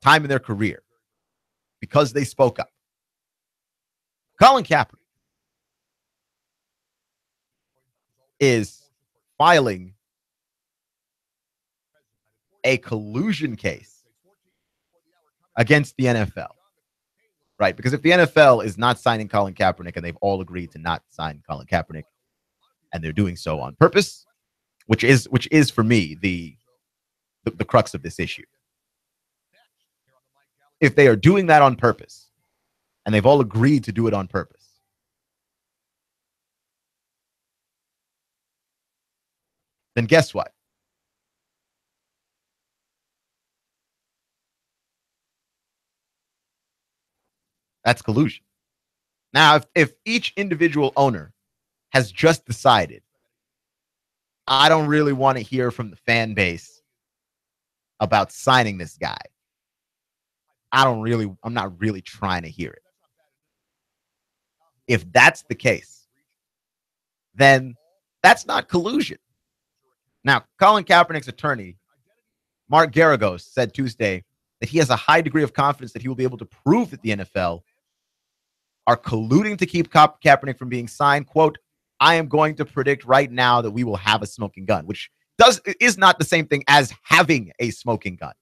time in their career because they spoke up, Colin Cowherd is filing a collusion case against the NFL, right? Because if the NFL is not signing Colin Kaepernick, and they've all agreed to not sign Colin Kaepernick, and they're doing so on purpose, which is for me the crux of this issue. If they are doing that on purpose, and they've all agreed to do it on purpose, then guess what? That's collusion. Now, if each individual owner has just decided, I don't really want to hear from the fan base about signing this guy, I'm not really trying to hear it. If that's the case, then that's not collusion. Now, Colin Kaepernick's attorney, Mark Garagos, said Tuesday that he has a high degree of confidence that he will be able to prove that the NFL are colluding to keep Kaepernick from being signed. Quote, I am going to predict right now that we will have a smoking gun, which is not the same thing as having a smoking gun.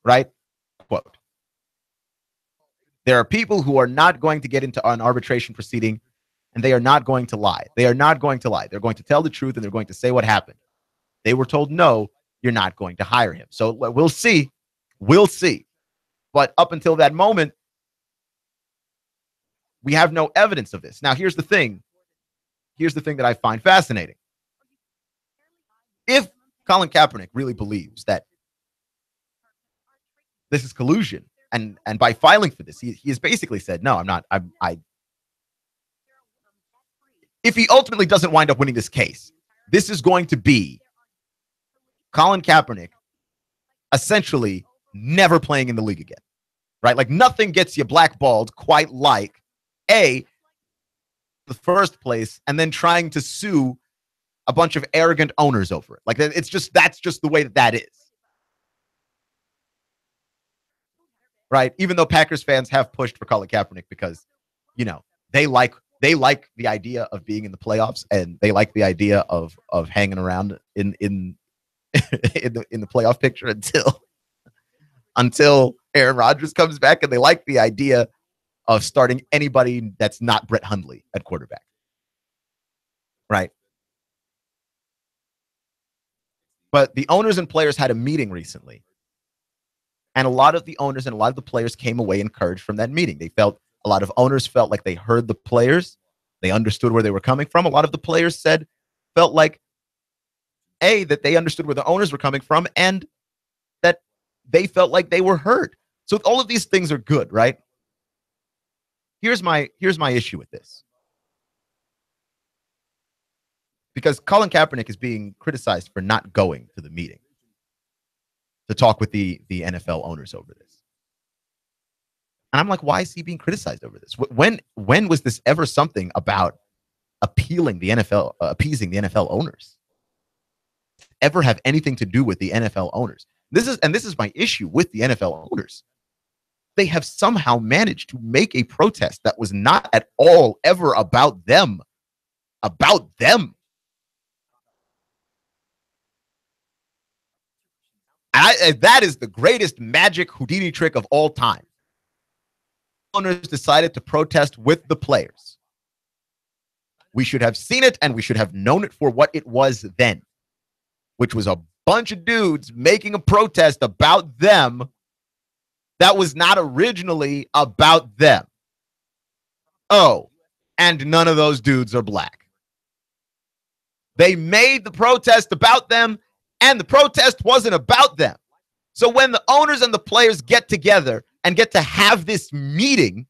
Right? Quote. There are people who are not going to get into an arbitration proceeding, and they are not going to lie. They are not going to lie. They're going to tell the truth, and they're going to say what happened. They were told, no, you're not going to hire him. So we'll see. We'll see. But up until that moment, we have no evidence of this. Now, here's the thing. Here's the thing that I find fascinating. If Colin Kaepernick really believes that this is collusion, and by filing for this, he has basically said, no, I'm not. If he ultimately doesn't wind up winning this case, this is going to be Colin Kaepernick essentially never playing in the league again, right? Like nothing gets you blackballed quite like the first place and then trying to sue a bunch of arrogant owners over it. Like that's just the way that is. Right? Even though Packers fans have pushed for Colin Kaepernick because, you know, they like the idea of being in the playoffs and they like the idea of hanging around in the playoff picture until Aaron Rodgers comes back, and they like the idea of starting anybody that's not Brett Hundley at quarterback. Right? But the owners and players had a meeting recently. And a lot of the owners and a lot of the players came away encouraged from that meeting. A lot of owners felt like they heard the players. They understood where they were coming from. A lot of the players felt like, that they understood where the owners were coming from and that they felt like they were heard. So all of these things are good, right? Here's my issue with this. Because Colin Kaepernick is being criticized for not going to the meeting to talk with the NFL owners over this. And I'm like, why is he being criticized over this? When was this ever something about appeasing the NFL owners? Ever have anything to do with the NFL owners? This is my issue with the NFL owners. They have somehow managed to make a protest that was not at all ever about them. About them. That is the greatest magic Houdini trick of all time. Owners decided to protest with the players. We should have seen it, and we should have known it for what it was then, which was a bunch of dudes making a protest about them that was not originally about them. Oh, and none of those dudes are black. They made the protest about them, and the protest wasn't about them. So when the owners and the players get together and get to have this meeting,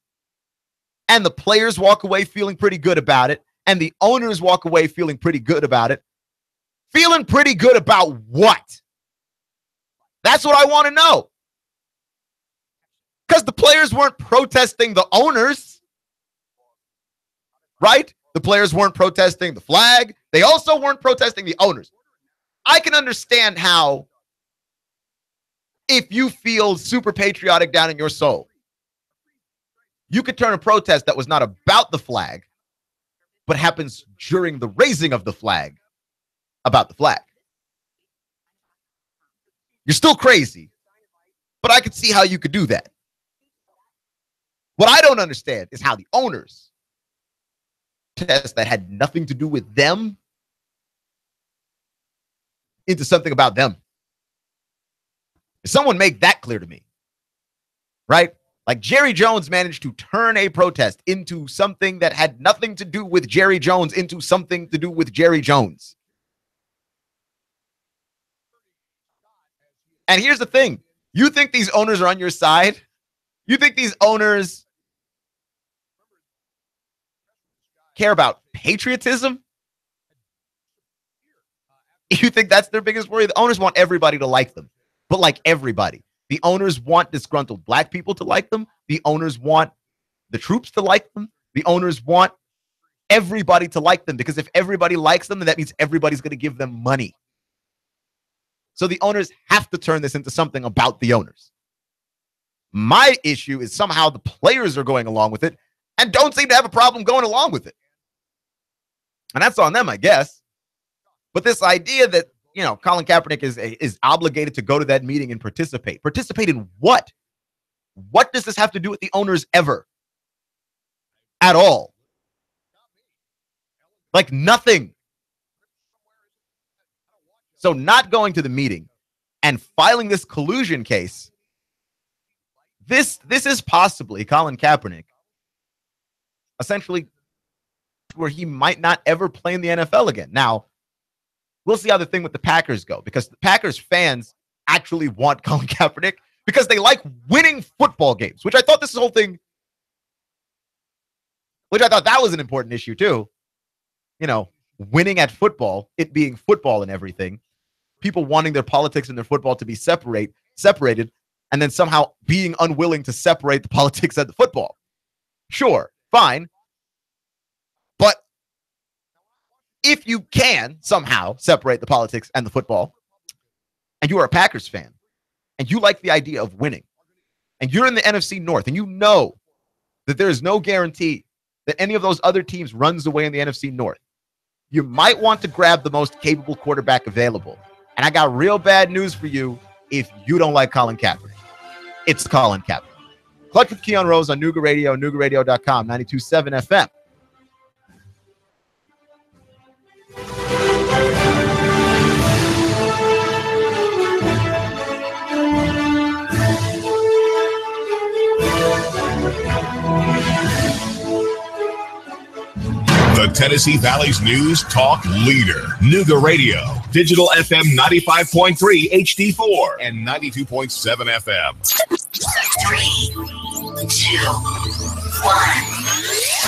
and the players walk away feeling pretty good about it, and the owners walk away feeling pretty good about it, feeling pretty good about what? That's what I want to know. Because the players weren't protesting the owners, right? The players weren't protesting the flag. They also weren't protesting the owners. I can understand how, if you feel super patriotic down in your soul, you could turn a protest that was not about the flag, but happens during the raising of the flag, about the flag. You're still crazy, but I could see how you could do that. What I don't understand is how the owners protest that had nothing to do with them into something about them. Someone make that clear to me, right? Like Jerry Jones managed to turn a protest into something that had nothing to do with Jerry Jones into something to do with Jerry Jones. And here's the thing. You think these owners are on your side? You think these owners care about patriotism? You think that's their biggest worry? The owners want everybody to like them, but like everybody. The owners want disgruntled black people to like them. The owners want the troops to like them. The owners want everybody to like them, because if everybody likes them, then that means everybody's going to give them money. So the owners have to turn this into something about the owners. My issue is somehow the players are going along with it and don't seem to have a problem going along with it. And that's on them, I guess. But this idea that, Colin Kaepernick is obligated to go to that meeting and participate. Participate in what? What does this have to do with the owners ever? At all? Like nothing. So not going to the meeting and filing this collusion case, this is possibly Colin Kaepernick essentially where he might not ever play in the NFL again. Now, we'll see how the thing with the Packers go, because the Packers fans actually want Colin Kaepernick because they like winning football games, which I thought this whole thing, which I thought that was an important issue too. Winning at football, it being football and everything, people wanting their politics and their football to be separated, and then somehow being unwilling to separate the politics and the football. Sure, fine. But if you can somehow separate the politics and the football, and you are a Packers fan, and you like the idea of winning, and you're in the NFC North, and you know that there is no guarantee that any of those other teams runs away in the NFC North, you might want to grab the most capable quarterback available. And I got real bad news for you if you don't like Colin Kaepernick. It's Colin Kaepernick. Clutch with Keon Rose on Nooga Radio, NoogaRadio.com, 92.7 FM. The Tennessee Valley's news talk leader, Nooga Radio, digital FM 95.3 HD4 and 92.7 FM. 3, 2, 1.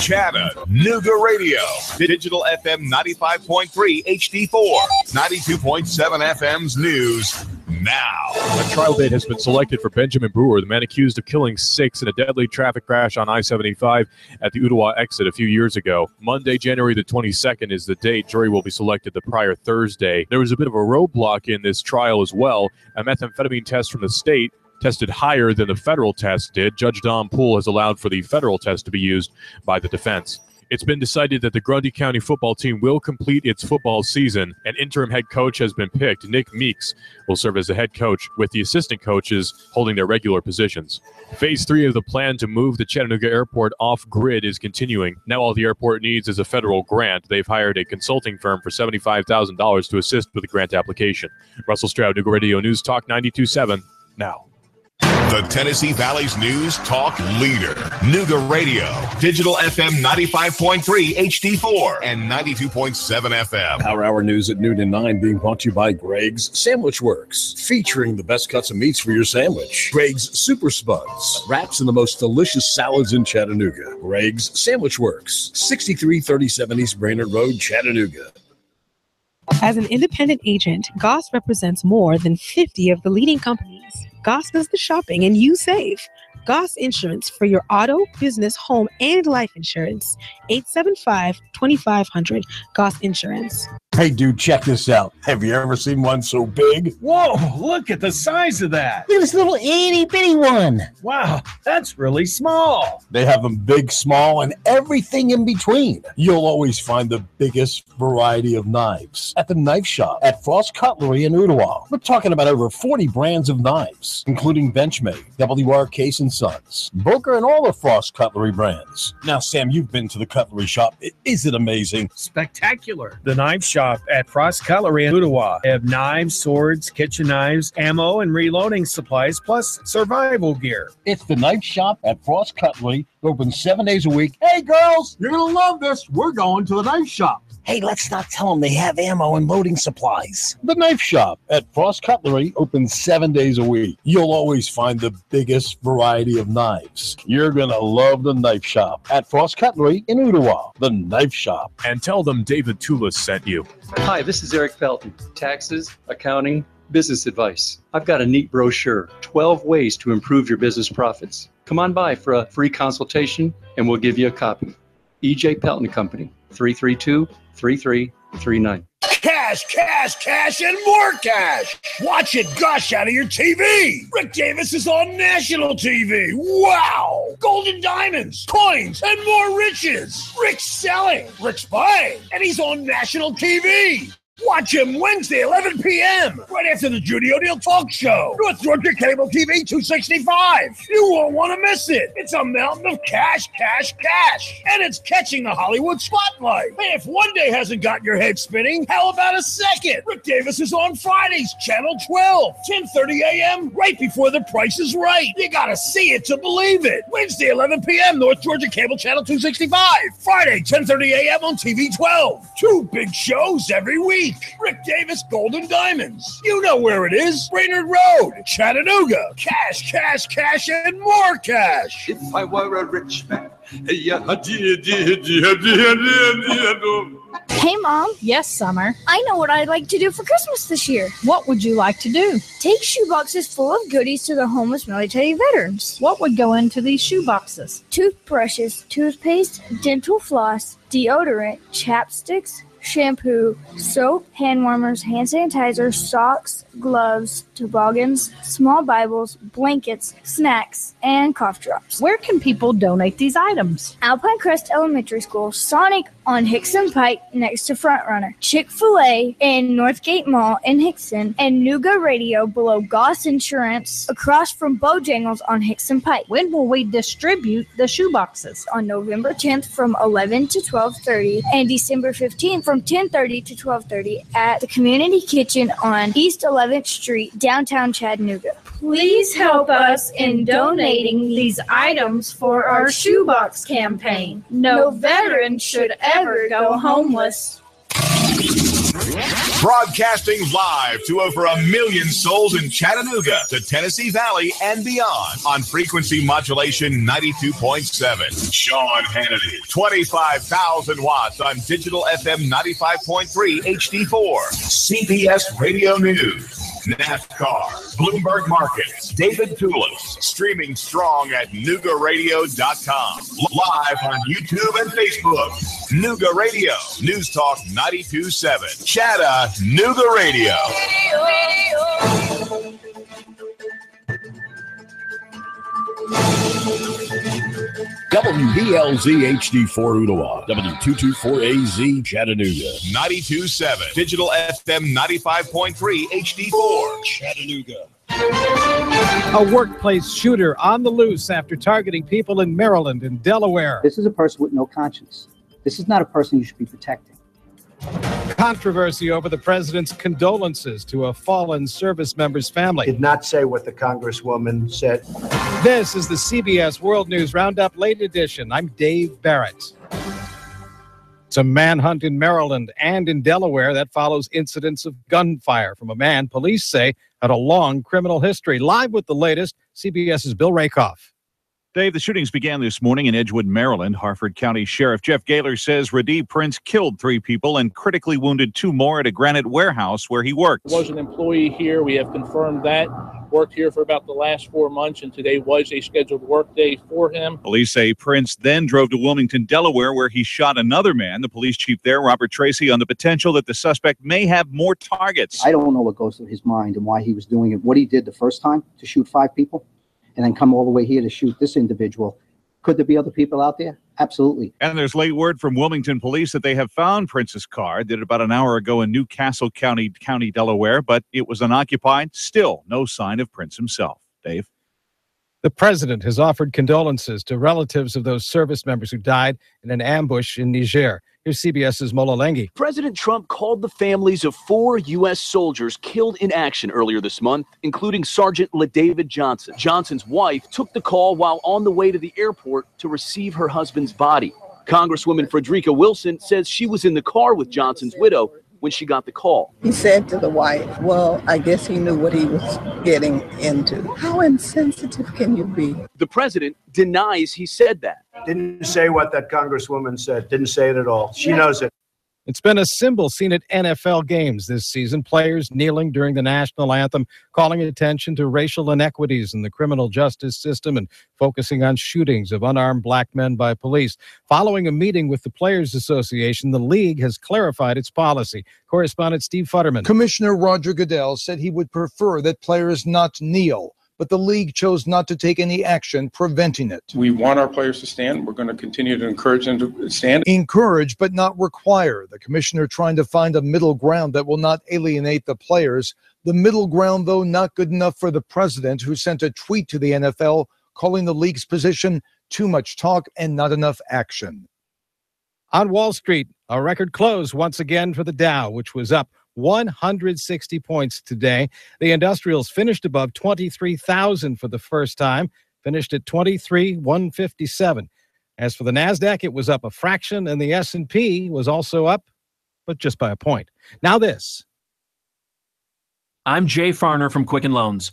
Chattanooga Radio, digital FM 95.3 HD4, 92.7 FM's news now. A trial date has been selected for Benjamin Brewer, the man accused of killing 6 in a deadly traffic crash on I-75 at the Ottawa exit a few years ago. Monday, January the 22nd is the date. Jury will be selected the prior Thursday. There was a bit of a roadblock in this trial as well. A methamphetamine test from the state tested higher than the federal test did. Judge Don Poole has allowed for the federal test to be used by the defense. It's been decided that the Grundy County football team will complete its football season. An interim head coach has been picked. Nick Meeks will serve as the head coach, with the assistant coaches holding their regular positions. Phase 3 of the plan to move the Chattanooga airport off-grid is continuing. Now all the airport needs is a federal grant. They've hired a consulting firm for $75,000 to assist with the grant application. Russell Stroud, Nooga Radio News Talk 92.7 now. The Tennessee Valley's news talk leader, Nooga Radio, digital FM 95.3 HD4 and 92.7 FM. Power Hour News at noon and 9 being brought to you by Greg's Sandwich Works, featuring the best cuts of meats for your sandwich. Greg's Super Spuds, wraps and the most delicious salads in Chattanooga. Greg's Sandwich Works, 6337 East Brainerd Road, Chattanooga. As an independent agent, Goss represents more than 50 of the leading companies. Goss does the shopping and you save. Goss Insurance for your auto, business, home, and life insurance. 875-2500 Goss Insurance. Hey, dude, check this out. Have you ever seen one so big? Whoa, look at the size of that. Look at this little itty-bitty one. Wow, that's really small. They have them big, small, and everything in between. You'll always find the biggest variety of knives at the knife shop at Frost Cutlery in Ottawa. We're talking about over 40 brands of knives, including Benchmade, WR Case & Sons, Booker, and all the Frost Cutlery brands. Now, Sam, you've been to the cutlery shop. Is it amazing? Spectacular. The knife shop at Frost Cutlery in Ottawa. They have knives, swords, kitchen knives, ammo, and reloading supplies, plus survival gear. It's the knife shop at Frost Cutlery, open 7 days a week. Hey, girls, you're going to love this. We're going to the knife shop. Hey, let's not tell them they have ammo and loading supplies. The knife shop at Frost Cutlery, open 7 days a week. You'll always find the biggest variety of knives. You're going to love the knife shop at Frost Cutlery in Ottawa. The knife shop. And tell them David Tulis sent you. Hi, this is Eric Felton. Taxes, accounting, business advice. I've got a neat brochure, 12 ways to improve your business profits. Come on by for a free consultation and we'll give you a copy. E.J. Pelton Company, 332-3339. Cash cash, cash, cash, and more cash. Watch it gush out of your TV. Rick Davis is on national TV. Wow. Golden diamonds, coins, and more riches. Rick's selling, Rick's buying, and he's on national TV. Watch him Wednesday, 11 p.m., right after the Judy O'Neill Talk Show. North Georgia Cable TV 265. You won't want to miss it. It's a mountain of cash, cash, cash. And it's catching the Hollywood spotlight. Hey, if one day hasn't got your head spinning, how about a second? Rick Davis is on Fridays, Channel 12, 10:30 a.m., right before The Price is Right. You got to see it to believe it. Wednesday, 11 p.m., North Georgia Cable Channel 265. Friday, 10:30 a.m. on TV 12. 2 big shows every week. Rick Davis Golden Diamonds. You know where it is. Brainerd Road, Chattanooga. Cash, cash, cash, and more cash. If I were a rich man. Hey, Mom. Yes, Summer. I know what I'd like to do for Christmas this year. What would you like to do? Take shoeboxes full of goodies to the homeless military veterans. What would go into these shoeboxes? Toothbrushes, toothpaste, dental floss, deodorant, chapsticks, shampoo, soap, hand warmers, hand sanitizer, socks, gloves, toboggans, small Bibles, blankets, snacks, and cough drops. Where can people donate these items? Alpine Crest Elementary School, Sonic on Hickson Pike next to Frontrunner, Chick-fil-A in Northgate Mall in Hickson, and Nooga Radio below Goss Insurance across from Bojangles on Hickson Pike. When will we distribute the shoeboxes? On November 10th from 11 to 12:30 and December 15th from 10:30 to 12:30 at the Community Kitchen on East 11th Street, downtown Chattanooga. Please help us in donating these items for our shoebox campaign. No veteran should ever go homeless. Broadcasting live to over 1 million souls in Chattanooga, the Tennessee Valley, and beyond on frequency modulation 92.7. Sean Hannity, 25,000 watts on digital FM 95.3 HD4. CBS Radio News. NASCAR, Bloomberg Markets, David Tulis, streaming strong at NoogaRadio.com. Live on YouTube and Facebook. Nooga Radio, News Talk 92.7. Chattanooga Radio. WBLZ HD4 Ottawa, W224AZ Chattanooga, 92.7, digital FM 95.3 HD4 Chattanooga. A workplace shooter on the loose after targeting people in Maryland and Delaware. This is a person with no conscience. This is not a person you should be protecting. Controversy over the president's condolences to a fallen service member's family. Did not say what the congresswoman said. This is the CBS World News Roundup Late Edition. I'm Dave Barrett. It's a manhunt in Maryland and in Delaware that follows incidents of gunfire from a man police say had a long criminal history. Live with the latest, CBS's Bill Rakoff. Dave, the shootings began this morning in Edgewood, Maryland. Harford County Sheriff Jeff Gaylor says Radee Prince killed 3 people and critically wounded 2 more at a granite warehouse where he worked. Was an employee here. We have confirmed that. Worked here for about the last 4 months, and today was a scheduled work day for him. Police say Prince then drove to Wilmington, Delaware, where he shot another man. The police chief there, Robert Tracy, on the potential that the suspect may have more targets. I don't know what goes through his mind and why he was doing it. What he did the first time to shoot 5 people. And then come all the way here to shoot this individual. Could there be other people out there? Absolutely. And there's late word from Wilmington police that they have found Prince's car. Did it about an hour ago in Newcastle County, Delaware, but it was unoccupied. Still no sign of Prince himself. Dave? The president has offered condolences to relatives of those service members who died in an ambush in Niger. Here's CBS's Mola Lenghi. President Trump called the families of 4 U.S. soldiers killed in action earlier this month, including Sergeant LaDavid Johnson. Johnson's wife took the call while on the way to the airport to receive her husband's body. Congresswoman Frederica Wilson says she was in the car with Johnson's widow when she got the call. He said to the wife, well, I guess he knew what he was getting into. How insensitive can you be? The president denies he said that. Didn't say what that congresswoman said. Didn't say it at all. She knows it. It's been a symbol seen at NFL games this season, players kneeling during the national anthem, calling attention to racial inequities in the criminal justice system and focusing on shootings of unarmed black men by police. Following a meeting with the Players Association, the league has clarified its policy. Correspondent Steve Futterman. Commissioner Roger Goodell said he would prefer that players not kneel, but the league chose not to take any action preventing it. We want our players to stand. We're going to continue to encourage them to stand. Encourage, but not require. The commissioner trying to find a middle ground that will not alienate the players. The middle ground, though, not good enough for the president, who sent a tweet to the NFL calling the league's position too much talk and not enough action. On Wall Street, a record close once again for the Dow, which was up 160 points today. The industrials finished above 23,000 for the first time, finished at 23,157. As for the NASDAQ, it was up a fraction, and the S&P was also up, but just by a point. Now this. I'm Jay Farner from Quicken Loans.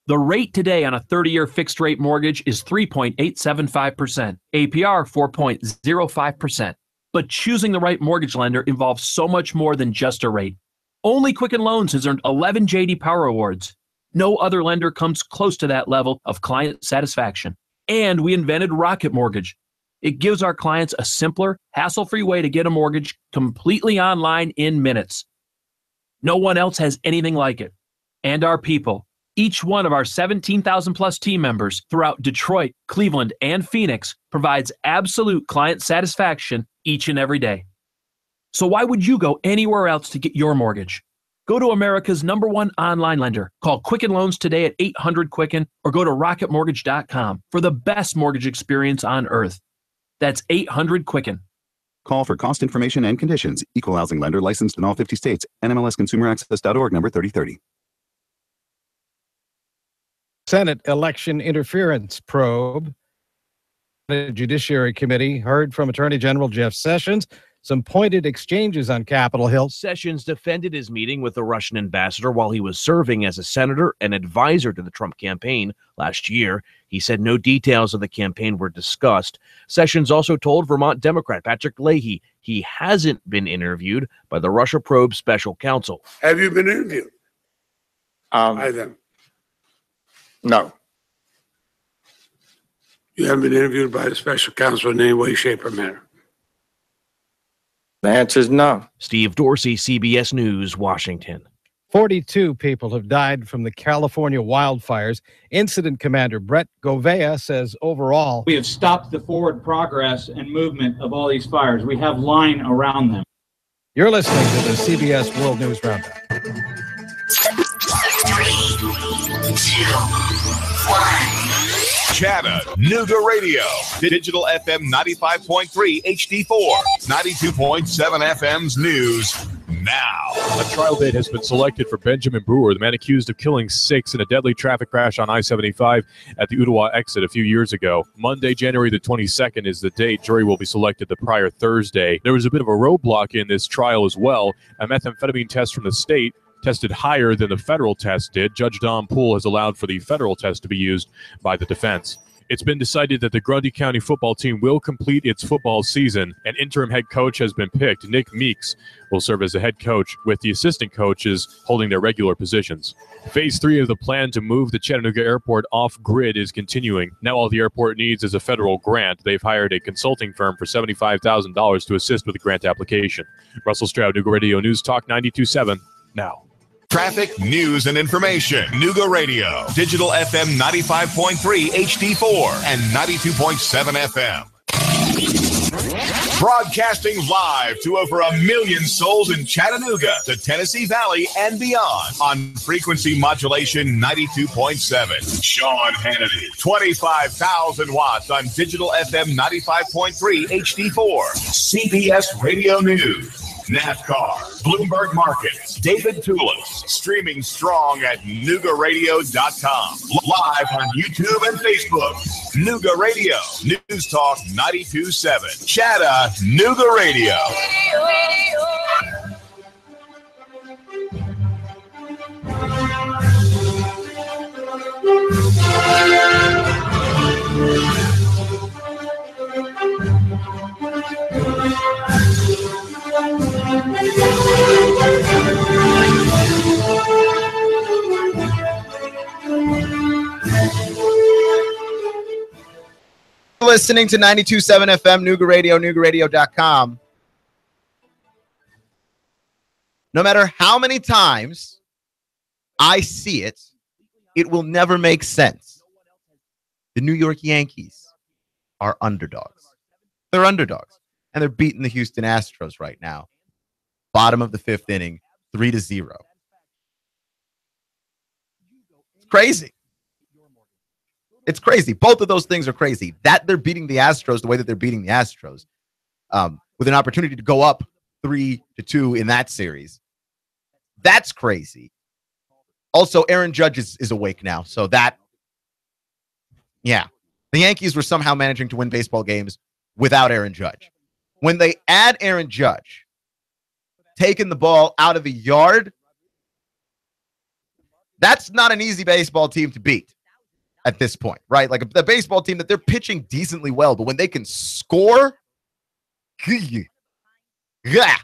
The rate today on a 30-year fixed-rate mortgage is 3.875%, APR 4.05%. But choosing the right mortgage lender involves so much more than just a rate. Only Quicken Loans has earned 11 J.D. Power Awards. No other lender comes close to that level of client satisfaction. And we invented Rocket Mortgage. It gives our clients a simpler, hassle-free way to get a mortgage completely online in minutes. No one else has anything like it. And our people, each one of our 17,000-plus team members throughout Detroit, Cleveland, and Phoenix provides absolute client satisfaction each and every day. So why would you go anywhere else to get your mortgage? Go to America's #1 online lender. Call Quicken Loans today at 800-QUICKEN or go to rocketmortgage.com for the best mortgage experience on earth. That's 800-QUICKEN. Call for cost information and conditions. Equal housing lender licensed in all 50 states. NMLSconsumeraccess.org number 3030. Senate election interference probe. The Judiciary Committee heard from Attorney General Jeff Sessions. Some pointed exchanges on Capitol Hill. Sessions defended his meeting with the Russian ambassador while he was serving as a senator and advisor to the Trump campaign last year. He said no details of the campaign were discussed. Sessions also told Vermont Democrat Patrick Leahy he hasn't been interviewed by the Russia probe special counsel. Have you been interviewed? By them? No. You haven't been interviewed by the special counsel in any way, shape, or manner? The answer is no. Steve Dorsey, CBS News, Washington. 42 people have died from the California wildfires. Incident Commander Brett Govea says overall, we have stopped the forward progress and movement of all these fires. We have line around them. You're listening to the CBS World News Roundup. 3, 2, 1. Chattanooga Radio, Digital FM 95.3 HD4, 92.7 FM's News Now. A trial date has been selected for Benjamin Brewer, the man accused of killing 6 in a deadly traffic crash on I-75 at the Ottawa exit a few years ago. Monday, January the 22nd is the date. Jury will be selected the prior Thursday. There was a bit of a roadblock in this trial as well. A methamphetamine test from the state tested higher than the federal test did. Judge Don Poole has allowed for the federal test to be used by the defense. It's been decided that the Grundy County football team will complete its football season. An interim head coach has been picked. Nick Meeks will serve as the head coach, with the assistant coaches holding their regular positions. Phase 3 of the plan to move the Chattanooga airport off-grid is continuing. Now all the airport needs is a federal grant. They've hired a consulting firm for $75,000 to assist with the grant application. Russell Stroud, Nooga Radio News Talk 92.7 now. Traffic, news, and information. Nooga Radio, Digital FM 95.3 HD4 and 92.7 FM. Broadcasting live to over 1 million souls in Chattanooga, the Tennessee Valley, and beyond on frequency modulation 92.7. Sean Hannity, 25,000 watts on Digital FM 95.3 HD4. CBS Radio News. NASCAR, Bloomberg Markets, David Tulis, streaming strong at NoogaRadio.com. Live on YouTube and Facebook. Nooga Radio, News Talk 92.7. Chattanooga Radio. listening to 92.7 FM, Nooga Radio, NoogaRadio.com. No matter how many times I see it, it will never make sense. The New York Yankees are underdogs. They're underdogs, and they're beating the Houston Astros right now. Bottom of the fifth inning, 3-0. It's crazy. It's crazy. Both of those things are crazy. That they're beating the Astros the way that they're beating the Astros, with an opportunity to go up 3-2 in that series. That's crazy. Also, Aaron Judge is awake now. So that, yeah. The Yankees were somehow managing to win baseball games without Aaron Judge. When they add Aaron Judge, taking the ball out of the yard, that's not an easy baseball team to beat at this point, right? Like the baseball team that they're pitching decently well, but when they can score, yeah.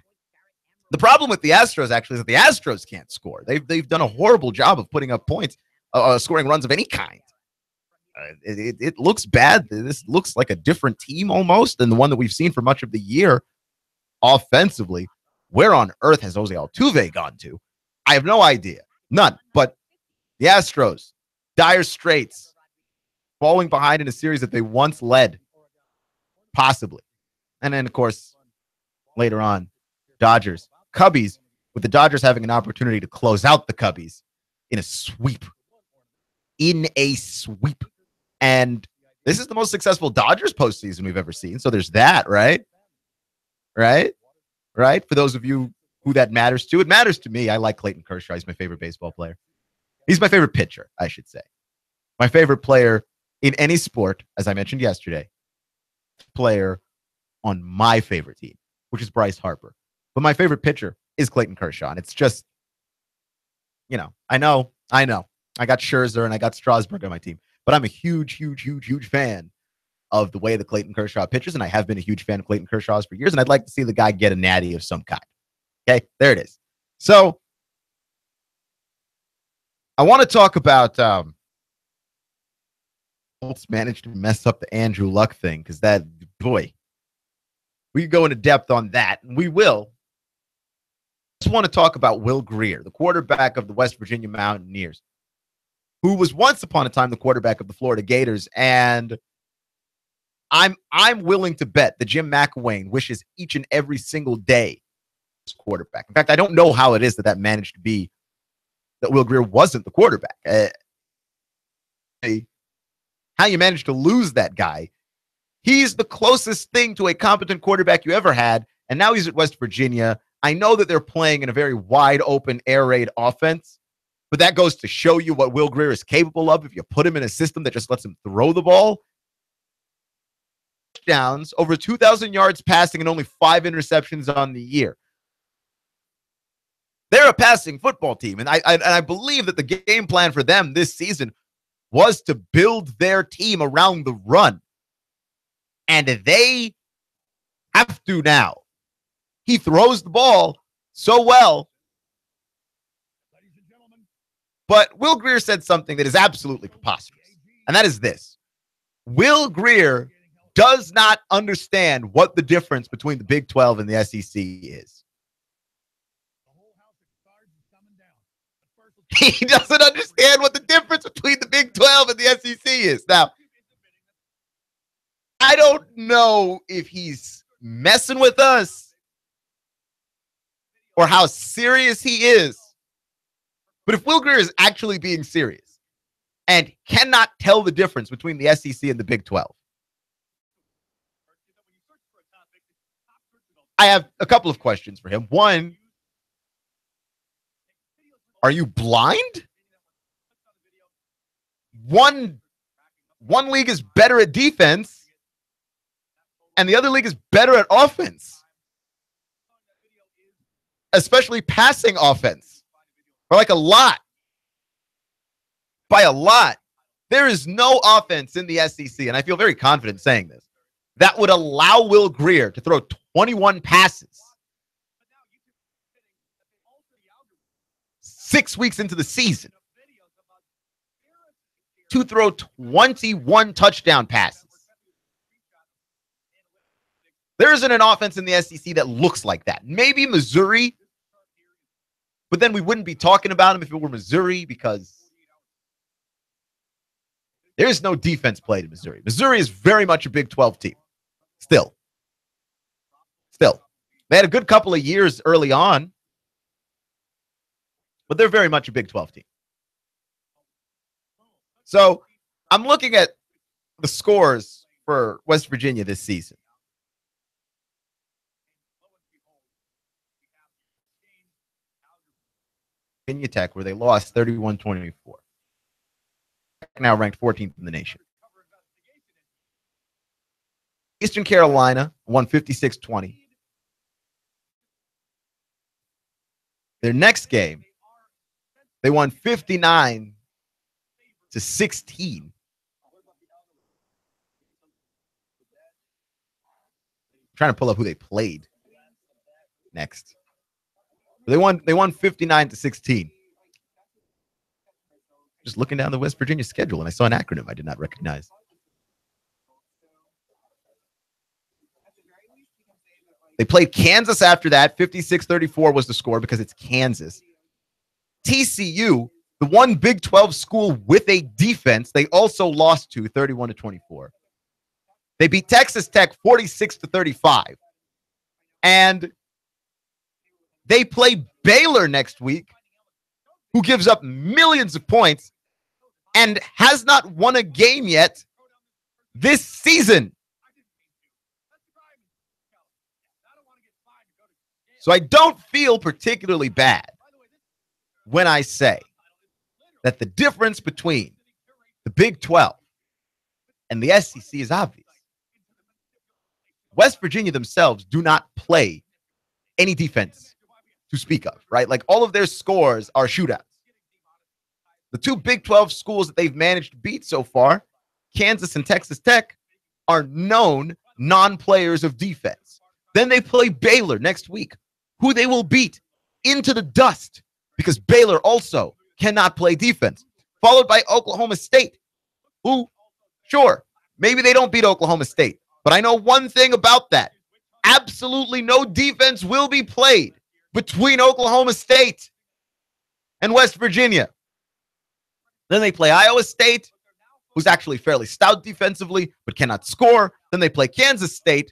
The problem with the Astros actually is that the Astros can't score. They've done a horrible job of putting up points, scoring runs of any kind. It looks bad. This looks like a different team almost than the one that we've seen for much of the year offensively. Where on earth has Jose Altuve gone to? I have no idea. None. But the Astros, dire straits, falling behind in a series that they once led, possibly. And then, of course, later on, Dodgers, Cubbies, with the Dodgers having an opportunity to close out the Cubbies in a sweep. And this is the most successful Dodgers postseason we've ever seen. So there's that, right? Right? For those of you who that matters to, it matters to me. I like Clayton Kershaw. He's my favorite baseball player. He's my favorite pitcher, I should say. My favorite player in any sport, as I mentioned yesterday, player on my favorite team, which is Bryce Harper. But my favorite pitcher is Clayton Kershaw. And it's just, I know. I got Scherzer and I got Strasburg on my team. But I'm a huge fan of the way that Clayton Kershaw pitches, and I have been a huge fan of Clayton Kershaw's for years, and I'd like to see the guy get a natty of some kind. Okay, there it is. So I want to talk about Colts managed to mess up the Andrew Luck thing, because that, boy, we can go into depth on that, and we will. I just want to talk about Will Grier, the quarterback of the West Virginia Mountaineers, who was once upon a time the quarterback of the Florida Gators, and I'm willing to bet that Jim McElwain wishes each and every single day his quarterback. In fact, I don't know how it is that managed to be that Will Grier wasn't the quarterback. How you managed to lose that guy. He's the closest thing to a competent quarterback you ever had, and now he's at West Virginia. I know that they're playing in a very wide open air raid offense, but that goes to show you what Will Grier is capable of if you put him in a system that just lets him throw the ball. Touchdowns, over 2,000 yards passing, and only 5 interceptions on the year. They're a passing football team, and I believe that the game plan for them this season was to build their team around the run. And they have to now. He throws the ball so well. But Will Grier said something that is absolutely preposterous, and that is this. Will Grier does not understand what the difference between the Big 12 and the SEC is. He doesn't understand what the difference between the Big 12 and the SEC is. Now, I don't know if he's messing with us or how serious he is. But if Will Grier is actually being serious and cannot tell the difference between the SEC and the Big 12, I have a couple of questions for him. One, are you blind? One league is better at defense, and the other league is better at offense, especially passing offense, or like a lot. By a lot. There is no offense in the SEC, and I feel very confident saying this, that would allow Will Grier to throw 21 passes 6 weeks into the season, to throw 21 touchdown passes There isn't an offense in the SEC that looks like that. Maybe Missouri, but then we wouldn't be talking about them if it were Missouri because there is no defense played in Missouri. Missouri is very much a Big 12 team. Still. They had a good couple of years early on, but they're very much a Big 12 team. So I'm looking at the scores for West Virginia this season. Virginia Tech, where they lost 31-24. Now ranked 14th in the nation. Eastern Carolina won 56-20. Their next game, they won 59-16. Trying to pull up who they played next. They won 59-16. Just looking down the West Virginia schedule, and I saw an acronym I did not recognize. They played Kansas after that. 56-34 was the score because it's Kansas. TCU, the one Big 12 school with a defense, they also lost to 31-24. They beat Texas Tech 46-35. And they play Baylor next week, who gives up millions of points and has not won a game yet this season. So I don't feel particularly bad when I say that the difference between the Big 12 and the SEC is obvious. West Virginia themselves do not play any defense to speak of, right? Like all of their scores are shootouts. The two Big 12 schools that they've managed to beat so far, Kansas and Texas Tech, are known non-players of defense. Then they play Baylor next week, who they will beat into the dust because Baylor also cannot play defense, followed by Oklahoma State, who, sure, maybe they don't beat Oklahoma State, but I know one thing about that. Absolutely no defense will be played between Oklahoma State and West Virginia. Then they play Iowa State, who's actually fairly stout defensively, but cannot score. Then they play Kansas State.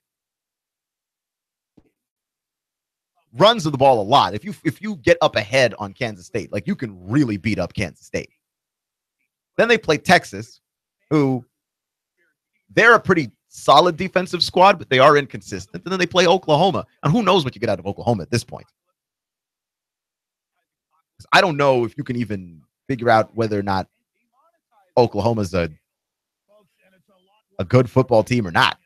Runs of the ball a lot. If you get up ahead on Kansas State, like you can really beat up Kansas State. Then they play Texas, who they're a pretty solid defensive squad, but they are inconsistent. And then they play Oklahoma. And who knows what you get out of Oklahoma at this point? I don't know if you can even figure out whether or not Oklahoma's a good football team or not.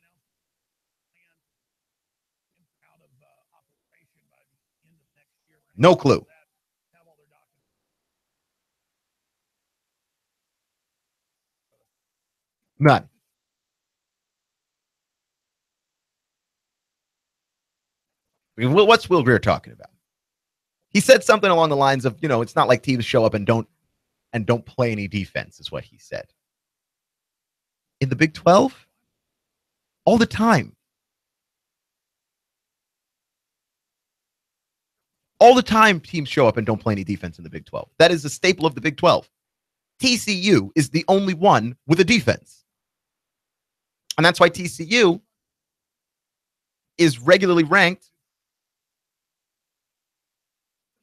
No clue. None. I mean, what's Will Greer talking about? He said something along the lines of, it's not like teams show up and don't play any defense, is what he said. In the Big 12, all the time. All the time teams show up and don't play any defense in the Big 12. That is a staple of the Big 12. TCU is the only one with a defense. And that's why TCU is regularly ranked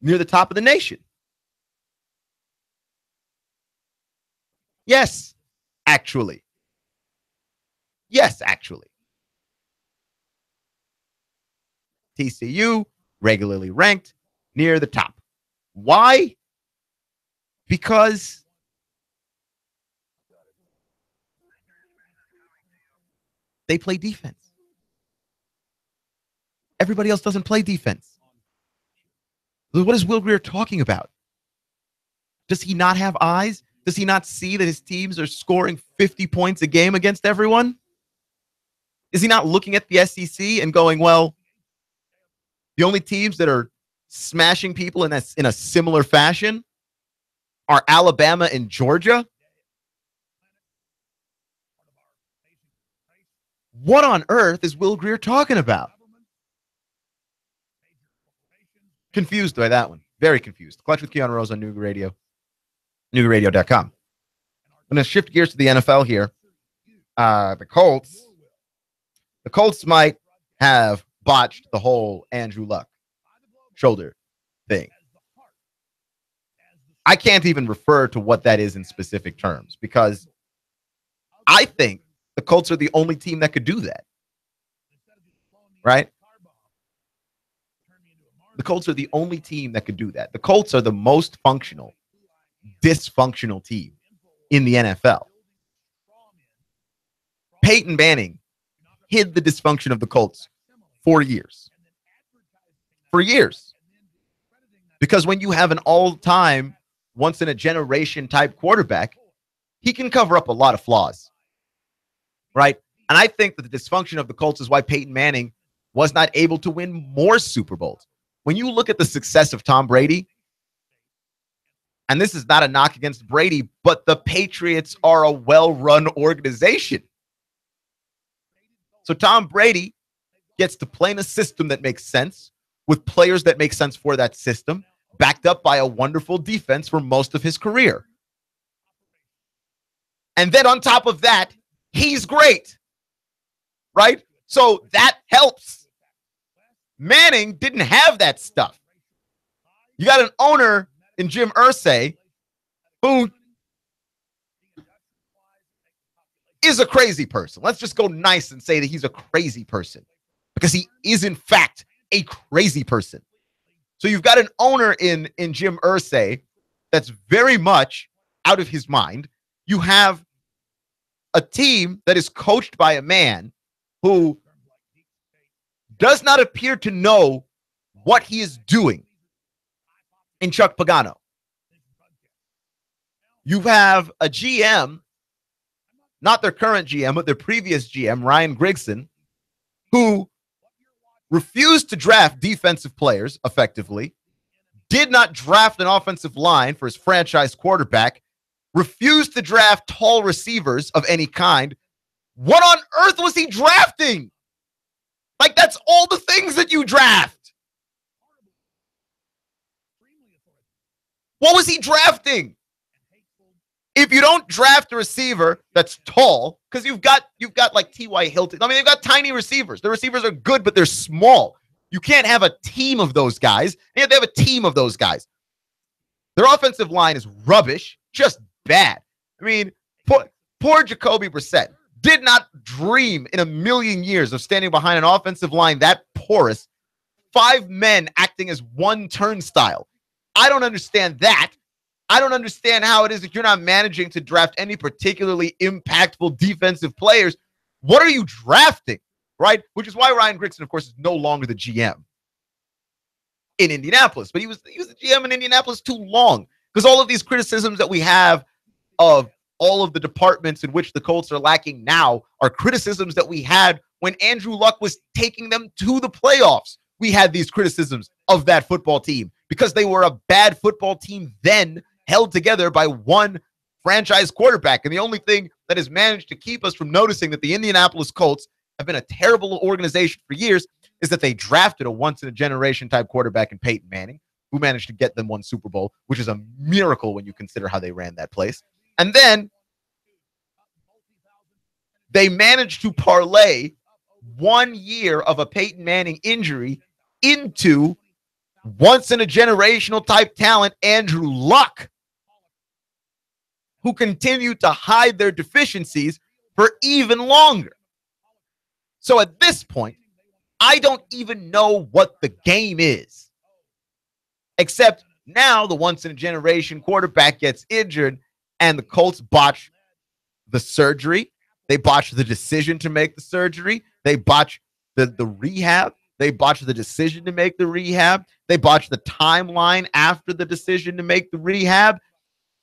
near the top of the nation. Yes, actually. TCU regularly ranked near the top. Why? Because they play defense. Everybody else doesn't play defense. What is Will Greer talking about? Does he not have eyes? Does he not see that his teams are scoring 50 points a game against everyone? Is he not looking at the SEC and going, well, the only teams that are smashing people in a similar fashion are Alabama and Georgia? What on earth is Will Grier talking about? Confused by that one. Very confused. Clutch with Keon Rose on Nooga Radio. NoogaRadio.com. I'm going to shift gears to the NFL here. The Colts might have botched the whole Andrew Luck shoulder thing. I can't even refer to what that is in specific terms because I think the Colts are the only team that could do that. Right? The Colts are the only team that could do that. The Colts are the most functional, dysfunctional team in the NFL. Peyton Manning hid the dysfunction of the Colts for years. For years. Because when you have an all-time, once-in-a-generation type quarterback, he can cover up a lot of flaws. Right? And I think that the dysfunction of the Colts is why Peyton Manning was not able to win more Super Bowls. When you look at the success of Tom Brady, and this is not a knock against Brady, but the Patriots are a well-run organization. So Tom Brady gets to play in a system that makes sense with players that make sense for that system, backed up by a wonderful defense for most of his career. And then on top of that, he's great, right? So that helps. Manning didn't have that stuff. You got an owner in Jim Irsay who is a crazy person. Let's just go nice and say that he's a crazy person because he is, in fact, a crazy person. So you've got an owner in Jim Irsay that's very much out of his mind. You have a team that is coached by a man who does not appear to know what he is doing in Chuck Pagano. You have a GM, not their current GM, but their previous GM, Ryan Grigson, who refused to draft defensive players effectively, did not draft an offensive line for his franchise quarterback, refused to draft tall receivers of any kind. What on earth was he drafting? Like, that's all the things that you draft. What was he drafting? If you don't draft a receiver that's tall, because you've got like T.Y. Hilton. I mean, they've got tiny receivers. The receivers are good, but they're small. You can't have a team of those guys. You have to have a team of those guys. Their offensive line is rubbish, just bad. I mean, poor Jacoby Brissett did not dream in a million years of standing behind an offensive line that porous, 5 men acting as one turnstile. I don't understand that. I don't understand how it is that you're not managing to draft any particularly impactful defensive players. What are you drafting, right? Which is why Ryan Grigson, of course, is no longer the GM in Indianapolis. But he was the GM in Indianapolis too long because all of these criticisms that we have of all of the departments in which the Colts are lacking now are criticisms that we had when Andrew Luck was taking them to the playoffs. We had these criticisms of that football team because they were a bad football team then, held together by one franchise quarterback. And the only thing that has managed to keep us from noticing that the Indianapolis Colts have been a terrible organization for years is that they drafted a once-in-a-generation type quarterback in Peyton Manning, who managed to get them one Super Bowl, which is a miracle when you consider how they ran that place. And then they managed to parlay 1 year of a Peyton Manning injury into once-in-a-generational type talent Andrew Luck, who continued to hide their deficiencies for even longer. So at this point, I don't even know what the game is, except now the once-in-a-generation quarterback gets injured and the Colts botch the surgery. They botch the decision to make the surgery. They botch the rehab. They botch the decision to make the rehab. They botch the timeline after the decision to make the rehab.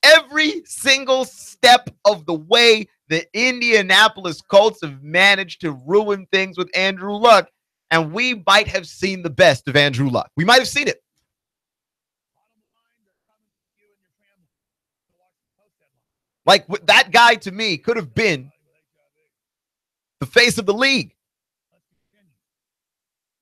Every single step of the way, the Indianapolis Colts have managed to ruin things with Andrew Luck, and we might have seen the best of Andrew Luck. We might have seen it. Like, that guy to me could have been the face of the league.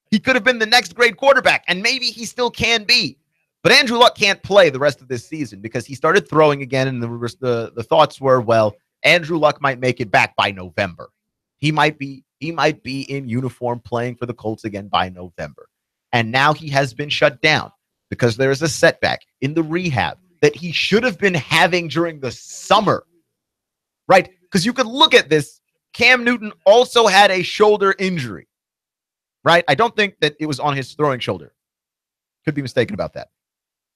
He could have been the next great quarterback, and maybe he still can be. But Andrew Luck can't play the rest of this season because he started throwing again, and the thoughts were, well, Andrew Luck might make it back by November. He might be in uniform playing for the Colts again by November. And now he has been shut down because there is a setback in the rehab that he should have been having during the summer, right? Because you could look at this. Cam Newton also had a shoulder injury, right? I don't think that it was on his throwing shoulder. Could be mistaken about that.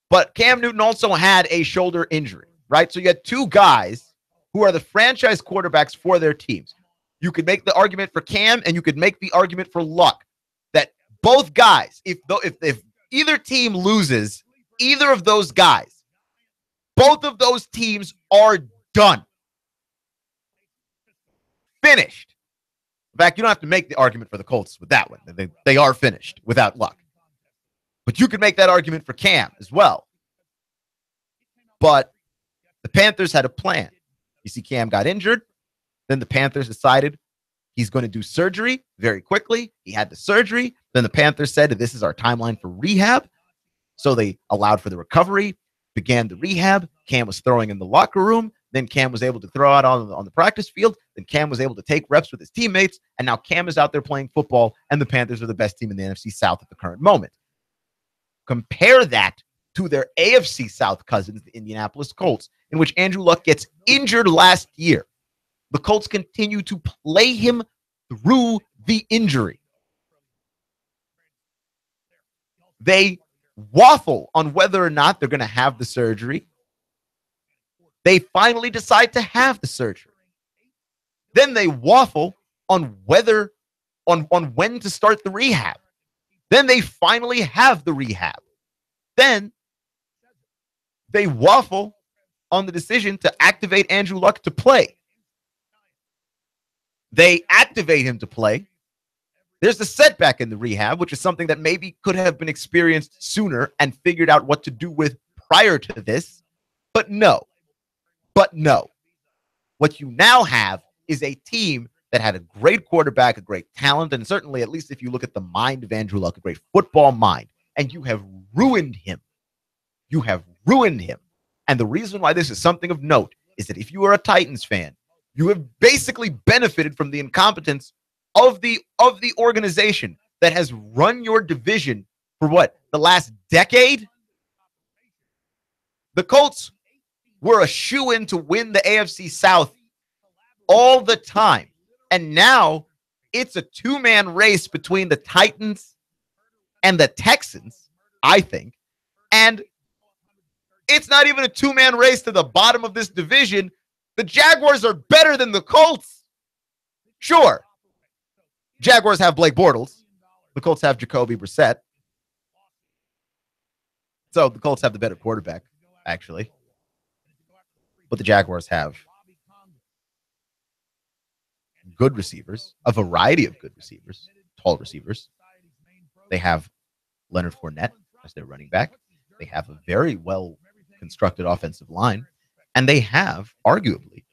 But Cam Newton also had a shoulder injury, right? So you had two guys who are the franchise quarterbacks for their teams. You could make the argument for Cam, and you could make the argument for Luck that both guys, if either team loses either of those guys, both of those teams are done. Finished. In fact, you don't have to make the argument for the Colts with that one. They are finished without Luck. But you could make that argument for Cam as well. But the Panthers had a plan. You see, Cam got injured. Then the Panthers decided he's going to do surgery very quickly. He had the surgery. Then the Panthers said, this is our timeline for rehab. So they allowed for the recovery, began the rehab. Cam was throwing in the locker room. Then Cam was able to throw out on the practice field. Then Cam was able to take reps with his teammates. And now Cam is out there playing football, and the Panthers are the best team in the NFC South at the current moment. Compare that to their AFC South cousins, the Indianapolis Colts, in which Andrew Luck gets injured last year. The Colts continue to play him through the injury. They waffle on whether or not they're going to have the surgery. They finally decide to have the surgery. Then they waffle on when to start the rehab. Then they finally have the rehab. Then they waffle on the decision to activate Andrew Luck to play. They activate him to play. There's a setback in the rehab, which is something that maybe could have been experienced sooner and figured out what to do with prior to this. But no. What you now have is a team that had a great quarterback, a great talent, and certainly, at least if you look at the mind of Andrew Luck, a great football mind, and you have ruined him. You have ruined him. And the reason why this is something of note is that if you are a Titans fan, you have basically benefited from the incompetence of the organization that has run your division for what, the last decade? The Colts were a shoo-in to win the AFC South all the time. And now it's a two-man race between the Titans and the Texans, I think. And it's not even a two-man race to the bottom of this division. The Jaguars are better than the Colts. Sure. Jaguars have Blake Bortles. The Colts have Jacoby Brissett. So the Colts have the better quarterback, actually. But the Jaguars have good receivers, a variety of good receivers, tall receivers. They have Leonard Fournette as their running back. They have a very well-constructed offensive line. And they have, arguably,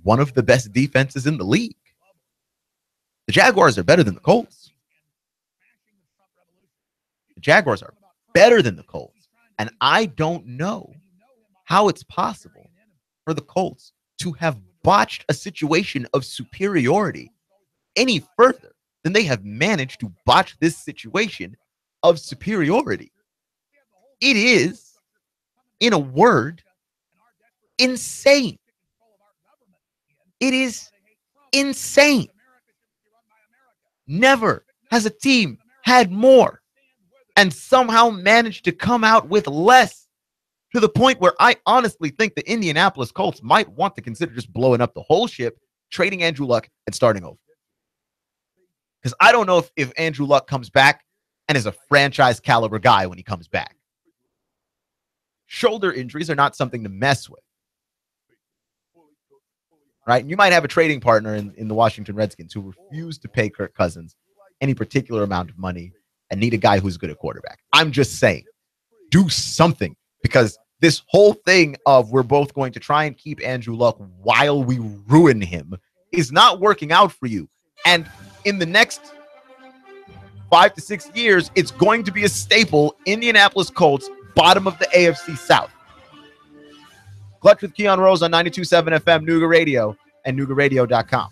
one of the best defenses in the league. The Jaguars are better than the Colts. The Jaguars are better than the Colts. And I don't know how it's possible for the Colts to have botched a situation of superiority any further than they have managed to botch this situation of superiority. It is, in a word, insane. It is insane. Never has a team had more and somehow managed to come out with less, to the point where I honestly think the Indianapolis Colts might want to consider just blowing up the whole ship, trading Andrew Luck, and starting over. Because I don't know if Andrew Luck comes back and is a franchise caliber guy when he comes back. Shoulder injuries are not something to mess with. Right? And you might have a trading partner in the Washington Redskins who refuse to pay Kirk Cousins any particular amount of money and need a guy who's good at quarterback. I'm just saying, do something, because this whole thing of we're both going to try and keep Andrew Luck while we ruin him is not working out for you. And in the next 5 to 6 years, it's going to be a staple. Indianapolis Colts, bottom of the AFC South. Clutch with Keon Rose on 92.7 FM, Nooga Radio, and NoogaRadio.com.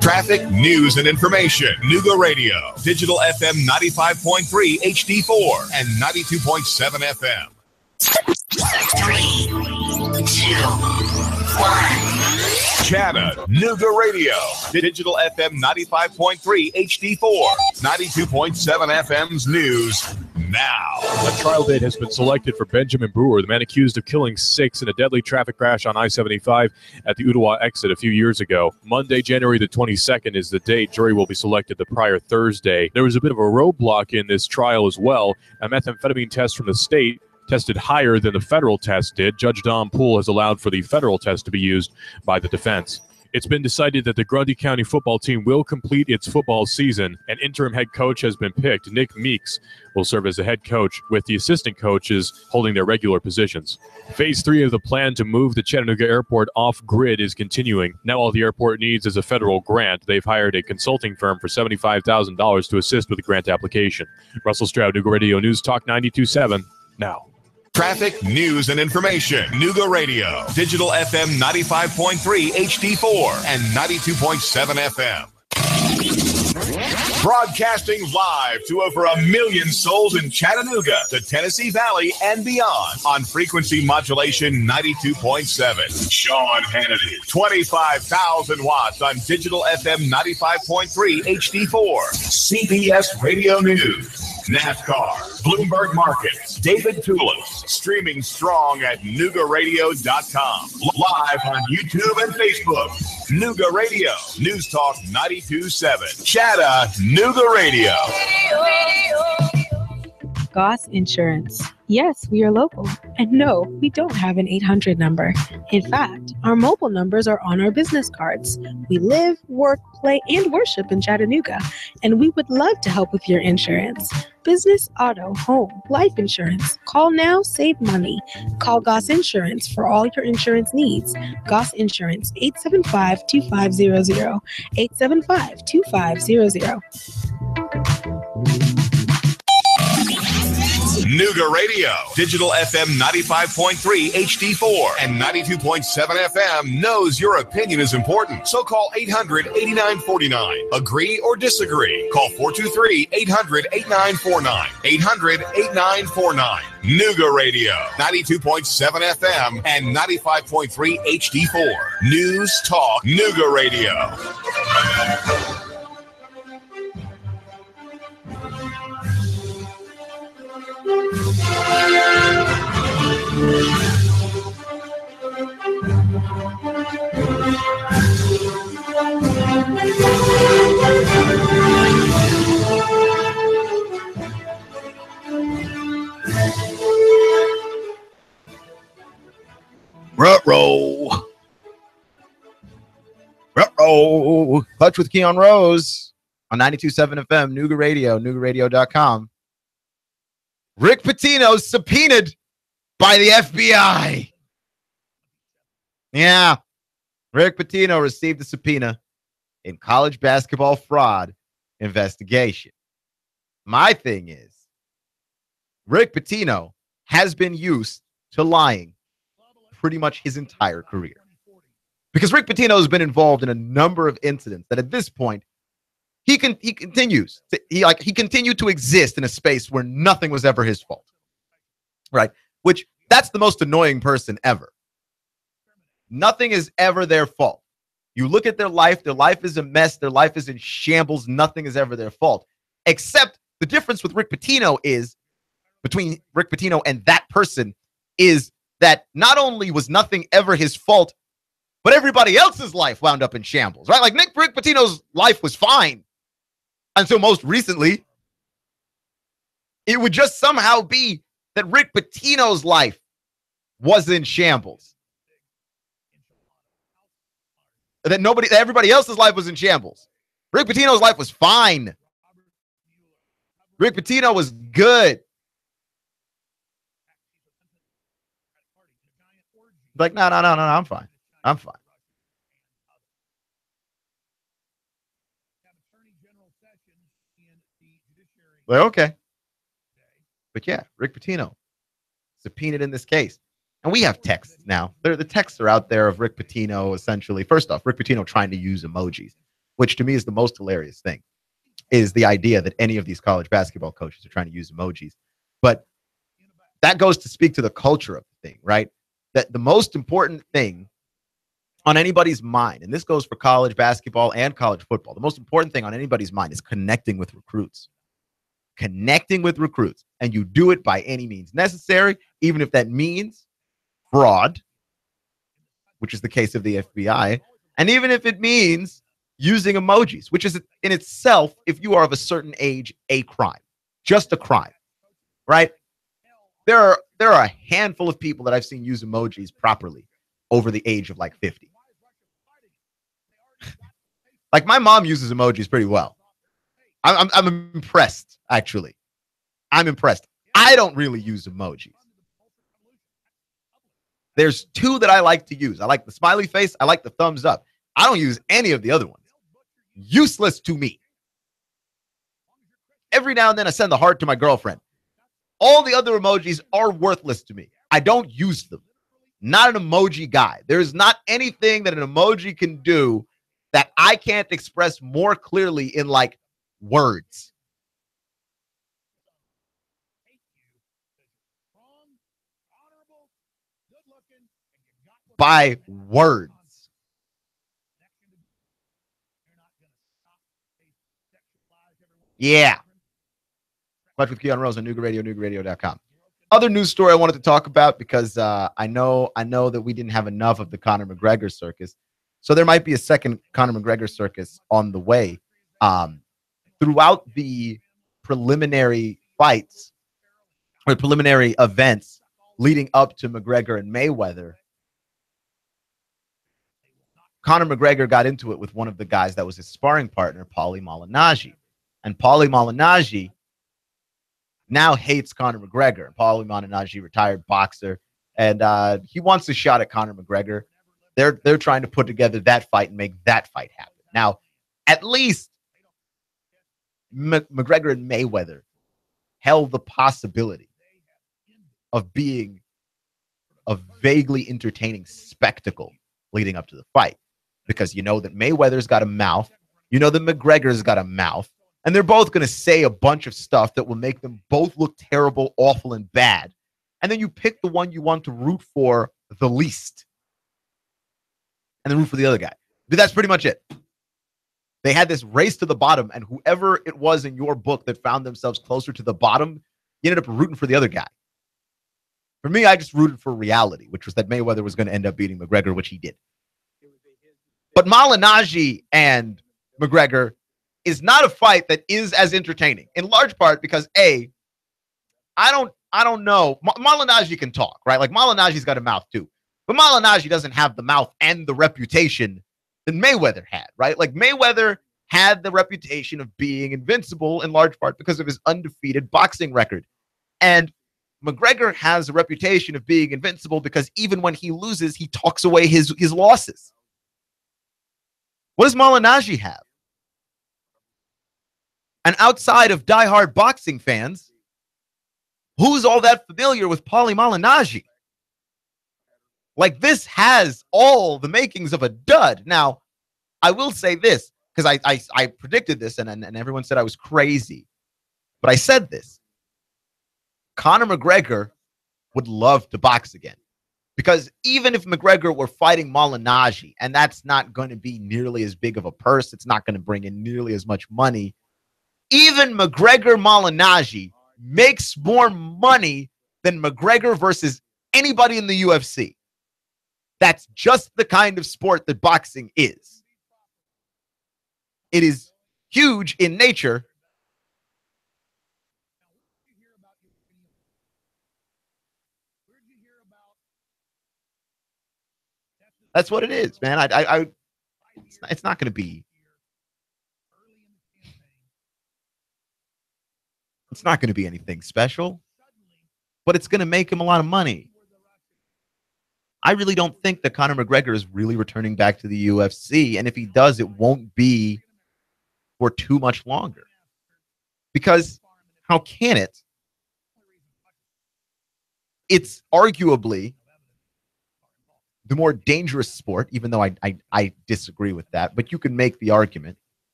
Traffic, news, and information. Nooga Radio. Digital FM 95.3 HD4 and 92.7 FM. 3, 2, 1. Chattanooga Radio. Digital FM 95.3 HD4. 92.7 FM's news now. A trial date has been selected for Benjamin Brewer, the man accused of killing 6 in a deadly traffic crash on I-75 at the Ottawa exit a few years ago. Monday, January the 22nd is the date. Jury will be selected the prior Thursday. There was a bit of a roadblock in this trial as well. A methamphetamine test from the state tested higher than the federal test did. Judge Don Poole has allowed for the federal test to be used by the defense. It's been decided that the Grundy County football team will complete its football season. An interim head coach has been picked. Nick Meeks will serve as the head coach, with the assistant coaches holding their regular positions. Phase 3 of the plan to move the Chattanooga airport off-grid is continuing. Now all the airport needs is a federal grant. They've hired a consulting firm for $75,000 to assist with the grant application. Russell Stroud, Nooga Radio News Talk 92.7, now. Traffic, news, and information. Nooga Radio. Digital FM 95.3 HD4 and 92.7 FM. Broadcasting live to over 1 million souls in Chattanooga, the Tennessee Valley, and beyond on frequency modulation 92.7. Sean Hannity. 25,000 watts on digital FM 95.3 HD4. CBS Radio News. NASCAR, Bloomberg Markets, David Tulis, streaming strong at NoogaRadio.com. Live on YouTube and Facebook. Nooga Radio, News Talk 92.7. Chattanooga Radio. Goss Insurance. Yes, we are local. And no, we don't have an 800 number. In fact, our mobile numbers are on our business cards. We live, work, play, and worship in Chattanooga, and we would love to help with your insurance. Business, auto, home, life insurance. Call now, save money. Call Goss Insurance for all your insurance needs. Goss Insurance, 875-2500. 875-2500. Nooga Radio, Digital FM 95.3 HD4 and 92.7 FM knows your opinion is important. So call 800-8949. Agree or disagree? Call 423-800-8949. 800-8949. Nooga Radio, 92.7 FM and 95.3 HD4. News Talk Nooga Radio. Ruh-roh. Clutch with Keon Rose on 92.7 FM, Nooga Radio, NoogaRadio.com. Rick Pitino subpoenaed by the FBI. Yeah. Rick Pitino received a subpoena in college basketball fraud investigation. My thing is, Rick Pitino has been used to lying pretty much his entire career. Because Rick Pitino has been involved in a number of incidents that at this point, he continued to exist in a space where nothing was ever his fault. Right? Which, that's the most annoying person ever. Nothing is ever their fault. You look at their life is a mess, their life is in shambles, nothing is ever their fault. Except the difference with Rick Pitino is, between Rick Pitino and that person, is that not only was nothing ever his fault, but everybody else's life wound up in shambles, right? Like Rick Pitino's life was fine until most recently. It would just somehow be that Rick Pitino's life was in shambles. That everybody else's life was in shambles. Rick Pitino's life was fine. Rick Pitino was good. Like, no, I'm fine. I'm fine. Like, okay. But yeah, Rick Pitino subpoenaed in this case. And we have texts now. The texts are out there of Rick Pitino essentially. First off, Rick Pitino trying to use emojis, which to me is the most hilarious thing, is the idea that any of these college basketball coaches are trying to use emojis. But that goes to speak to the culture of the thing, right? That the most important thing on anybody's mind, and this goes for college basketball and college football, the most important thing on anybody's mind is connecting with recruits. Connecting with recruits. And you do it by any means necessary, even if that means fraud, which is the case of the FBI, and even if it means using emojis, which is in itself, if you are of a certain age, a crime. Just a crime, right? There are a handful of people that I've seen use emojis properly over the age of like 50. Like my mom uses emojis pretty well. I'm impressed, actually. I'm impressed. I don't really use emojis. There's two that I like to use. I like the smiley face. I like the thumbs up. I don't use any of the other ones. Useless to me. Every now and then I send the heart to my girlfriend. All the other emojis are worthless to me. I don't use them. Not an emoji guy. There's not anything that an emoji can do that I can't express more clearly in like words. By words. Yeah. Much with Keon Rose on Nooga Radio, NoogaRadio.com. Other news story I wanted to talk about because I know that we didn't have enough of the Conor McGregor circus. So there might be a second Conor McGregor circus on the way. Throughout the preliminary fights or preliminary events leading up to McGregor and Mayweather, Conor McGregor got into it with one of the guys that was his sparring partner, Paulie Malignaggi. And Paulie Malignaggi now hates Conor McGregor. Paulie Malignaggi, retired boxer, and he wants a shot at Conor McGregor. They're trying to put together that fight and make that fight happen. Now, at least McGregor and Mayweather held the possibility of being a vaguely entertaining spectacle leading up to the fight, because you know that Mayweather's got a mouth, you know that McGregor's got a mouth, and they're both going to say a bunch of stuff that will make them both look terrible, awful, and bad. And then you pick the one you want to root for the least, and then root for the other guy. But that's pretty much it. They had this race to the bottom, and whoever it was in your book that found themselves closer to the bottom, you ended up rooting for the other guy. For me, I just rooted for reality, which was that Mayweather was going to end up beating McGregor, which he did. But Malignaggi and McGregor is not a fight that is as entertaining, in large part because I don't know. Malignaggi can talk, right? Like Malignaggi's got a mouth too, but Malignaggi doesn't have the mouth and the reputation that Mayweather had, right? Like Mayweather had the reputation of being invincible in large part because of his undefeated boxing record. And McGregor has a reputation of being invincible because even when he loses, he talks away his losses. What does Malignaggi have? And outside of diehard boxing fans, who's all that familiar with Paulie Malignaggi? Like, this has all the makings of a dud. Now, I will say this, because I predicted this, and everyone said I was crazy. But I said this. Conor McGregor would love to box again. Because even if McGregor were fighting Malignaggi, and that's not going to be nearly as big of a purse, it's not going to bring in nearly as much money, even McGregor Malignaggi makes more money than McGregor versus anybody in the UFC. That's just the kind of sport that boxing is. It is huge in nature. That's what it is, man. It's not going to be It's not going to be anything special, but it's going to make him a lot of money. I really don't think that Conor McGregor is really returning back to the UFC. And if he does, it won't be for too much longer. Because how can it? It's arguably the more dangerous sport, even though I disagree with that, but you can make the argument.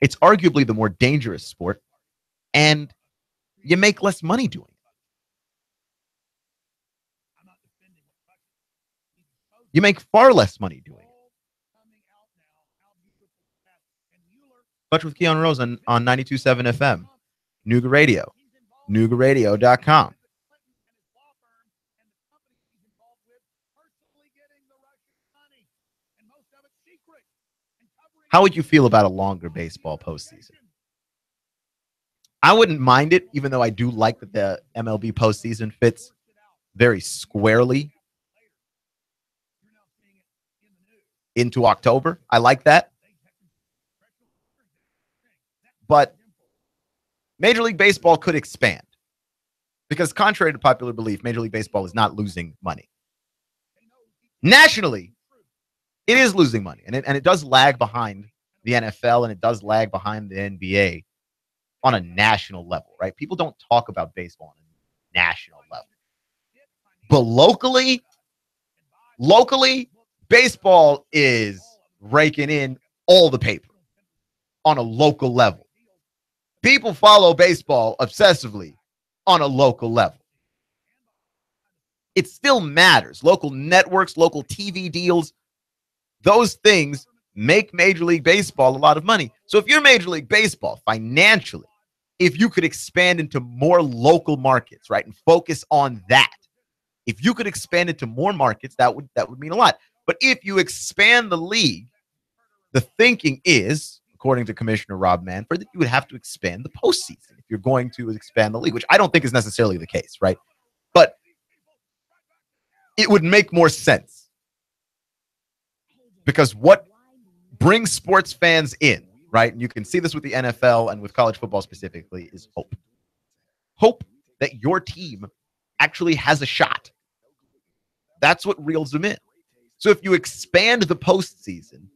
It's arguably the more dangerous sport, and you make less money doing it. You make far less money doing it. Touch with Keon Rose on 92.7 FM, Nooga Radio, Noogaradio.com. How would you feel about a longer baseball postseason? I wouldn't mind it, even though I do like that the MLB postseason fits very squarely into October. I like that. But Major League Baseball could expand because, contrary to popular belief, Major League Baseball is not losing money. Nationally, it is losing money, and it does lag behind the NFL, and it does lag behind the NBA on a national level, right? People don't talk about baseball on a national level. But locally, baseball is raking in all the paper on a local level. People follow baseball obsessively on a local level. It still matters. Local networks, local TV deals, those things make Major League Baseball a lot of money. So if you're Major League Baseball financially, if you could expand into more local markets, right, and focus on that, if you could expand into more markets, that would mean a lot. But if you expand the league, the thinking is, according to Commissioner Rob Manfred, that you would have to expand the postseason if you're going to expand the league, which I don't think is necessarily the case, right? But it would make more sense. Because what brings sports fans in, right, and you can see this with the NFL and with college football specifically, is hope. Hope that your team actually has a shot. That's what reels them in. So if you expand the postseason,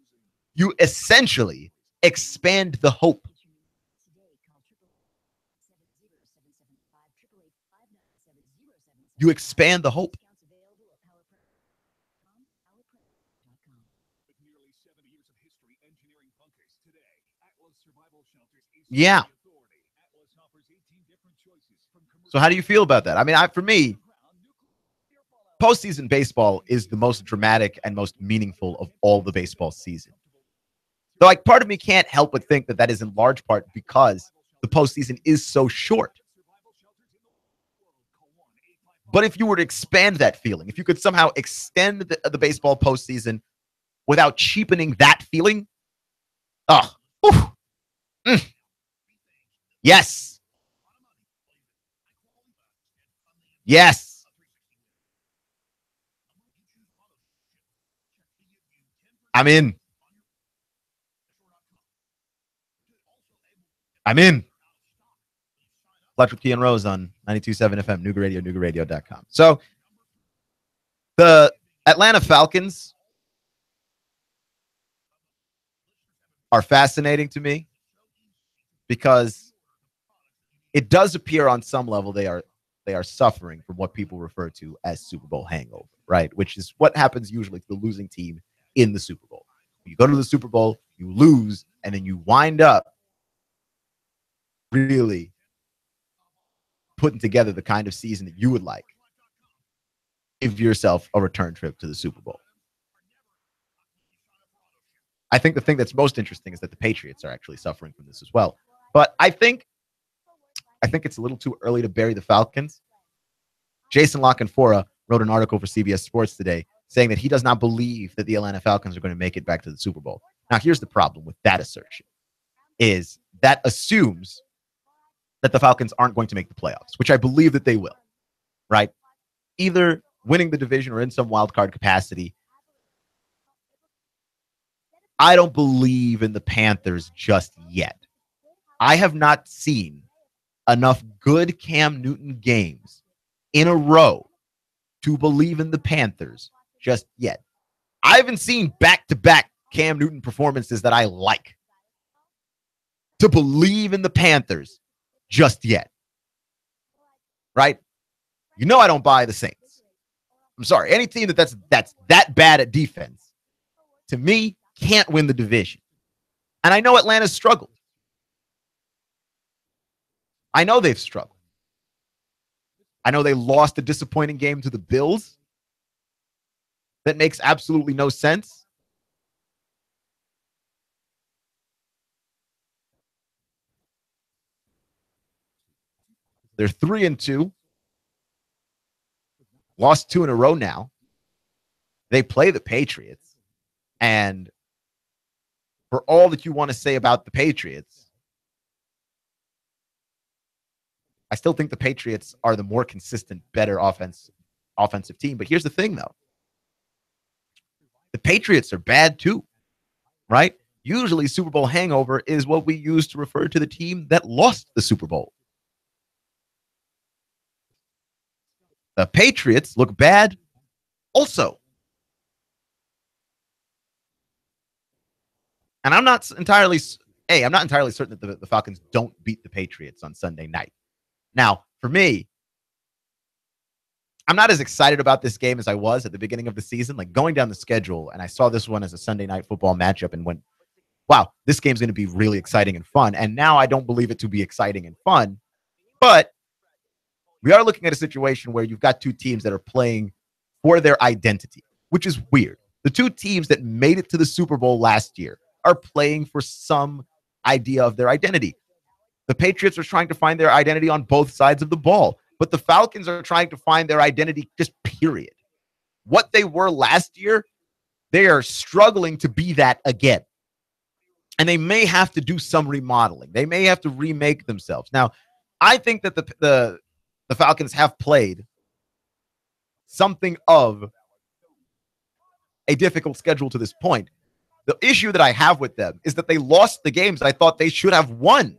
you essentially expand the hope. You expand the hope. Yeah. So how do you feel about that? I mean, for me, postseason baseball is the most dramatic and most meaningful of all the baseball season. So, like, part of me can't help but think that that is in large part because the postseason is so short. But if you were to expand that feeling, if you could somehow extend the baseball postseason without cheapening that feeling, yes. Yes. I'm in. Fletch with Keon Rose on 92.7 FM, Nooga Radio, Noogaradio.com. So the Atlanta Falcons are fascinating to me because it does appear on some level they are suffering from what people refer to as Super Bowl hangover, right? Which is what happens usually to the losing team in the Super Bowl. You go to the Super Bowl, you lose, and then you wind up really putting together the kind of season that you would like. Give yourself a return trip to the Super Bowl. I think the thing that's most interesting is that the Patriots are actually suffering from this as well. But I think it's a little too early to bury the Falcons. Jason LaCanfora wrote an article for CBS Sports today saying that he does not believe that the Atlanta Falcons are going to make it back to the Super Bowl. Now, here's the problem with that assertion, is that assumes that the Falcons aren't going to make the playoffs, which I believe that they will, right? Either winning the division or in some wild card capacity. I don't believe in the Panthers just yet. I have not seen enough good Cam Newton games in a row to believe in the Panthers just yet. I haven't seen back-to-back Cam Newton performances that I like to believe in the Panthers just yet. Right? You know I don't buy the Saints. I'm sorry. Any team that's that bad at defense, to me, can't win the division. And I know Atlanta's struggled. I know they've struggled. I know they lost a disappointing game to the Bills. That makes absolutely no sense. They're 3-2. Lost 2 in a row now. They play the Patriots. And for all that you want to say about the Patriots, I still think the Patriots are the more consistent, better offensive team. But here's the thing, though. The Patriots are bad, too, right? Usually, Super Bowl hangover is what we use to refer to the team that lost the Super Bowl. The Patriots look bad also. And I'm not entirely certain that the Falcons don't beat the Patriots on Sunday night. Now, for me, I'm not as excited about this game as I was at the beginning of the season. Like going down the schedule, and I saw this one as a Sunday night football matchup and went, wow, this game's going to be really exciting and fun. And now I don't believe it to be exciting and fun. But we are looking at a situation where you've got two teams that are playing for their identity, which is weird. The two teams that made it to the Super Bowl last year are playing for some idea of their identity. The Patriots are trying to find their identity on both sides of the ball, but the Falcons are trying to find their identity just period. What they were last year, they are struggling to be that again. And they may have to do some remodeling. They may have to remake themselves. Now, I think that the Falcons have played something of a difficult schedule to this point. The issue that I have with them is that they lost the games I thought they should have won,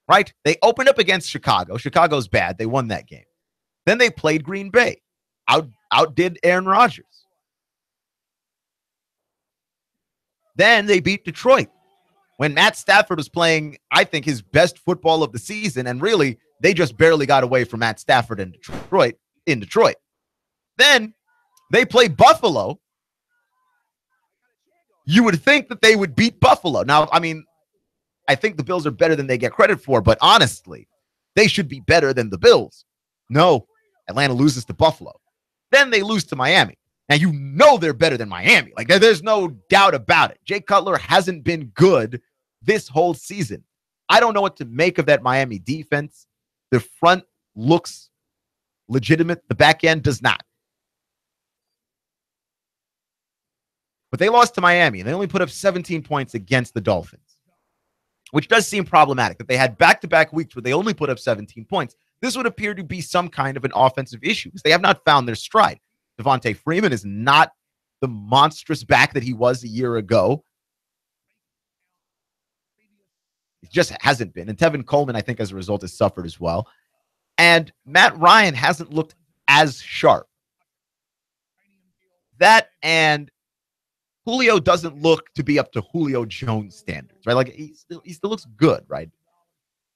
right? They opened up against Chicago. Chicago's bad. They won that game. Then they played Green Bay. Outdid Aaron Rodgers. Then they beat Detroit when Matt Stafford was playing, I think, his best football of the season. And really, they just barely got away from Matt Stafford in Detroit. Then they play Buffalo. You would think that they would beat Buffalo. Now, I mean, I think the Bills are better than they get credit for, but honestly, they should be better than the Bills. No, Atlanta loses to Buffalo. Then they lose to Miami. Now, you know they're better than Miami. Like, there's no doubt about it. Jay Cutler hasn't been good this whole season. I don't know what to make of that Miami defense. The front looks legitimate. The back end does not. But they lost to Miami, and they only put up 17 points against the Dolphins, which does seem problematic that they had back-to-back weeks where they only put up 17 points. This would appear to be some kind of an offensive issue because they have not found their stride. Devontae Freeman is not the monstrous back that he was a year ago. It just hasn't been. And Tevin Coleman, I think, as a result, has suffered as well. And Matt Ryan hasn't looked as sharp. That and Julio doesn't look to be up to Julio Jones standards, right? Like he still looks good, right?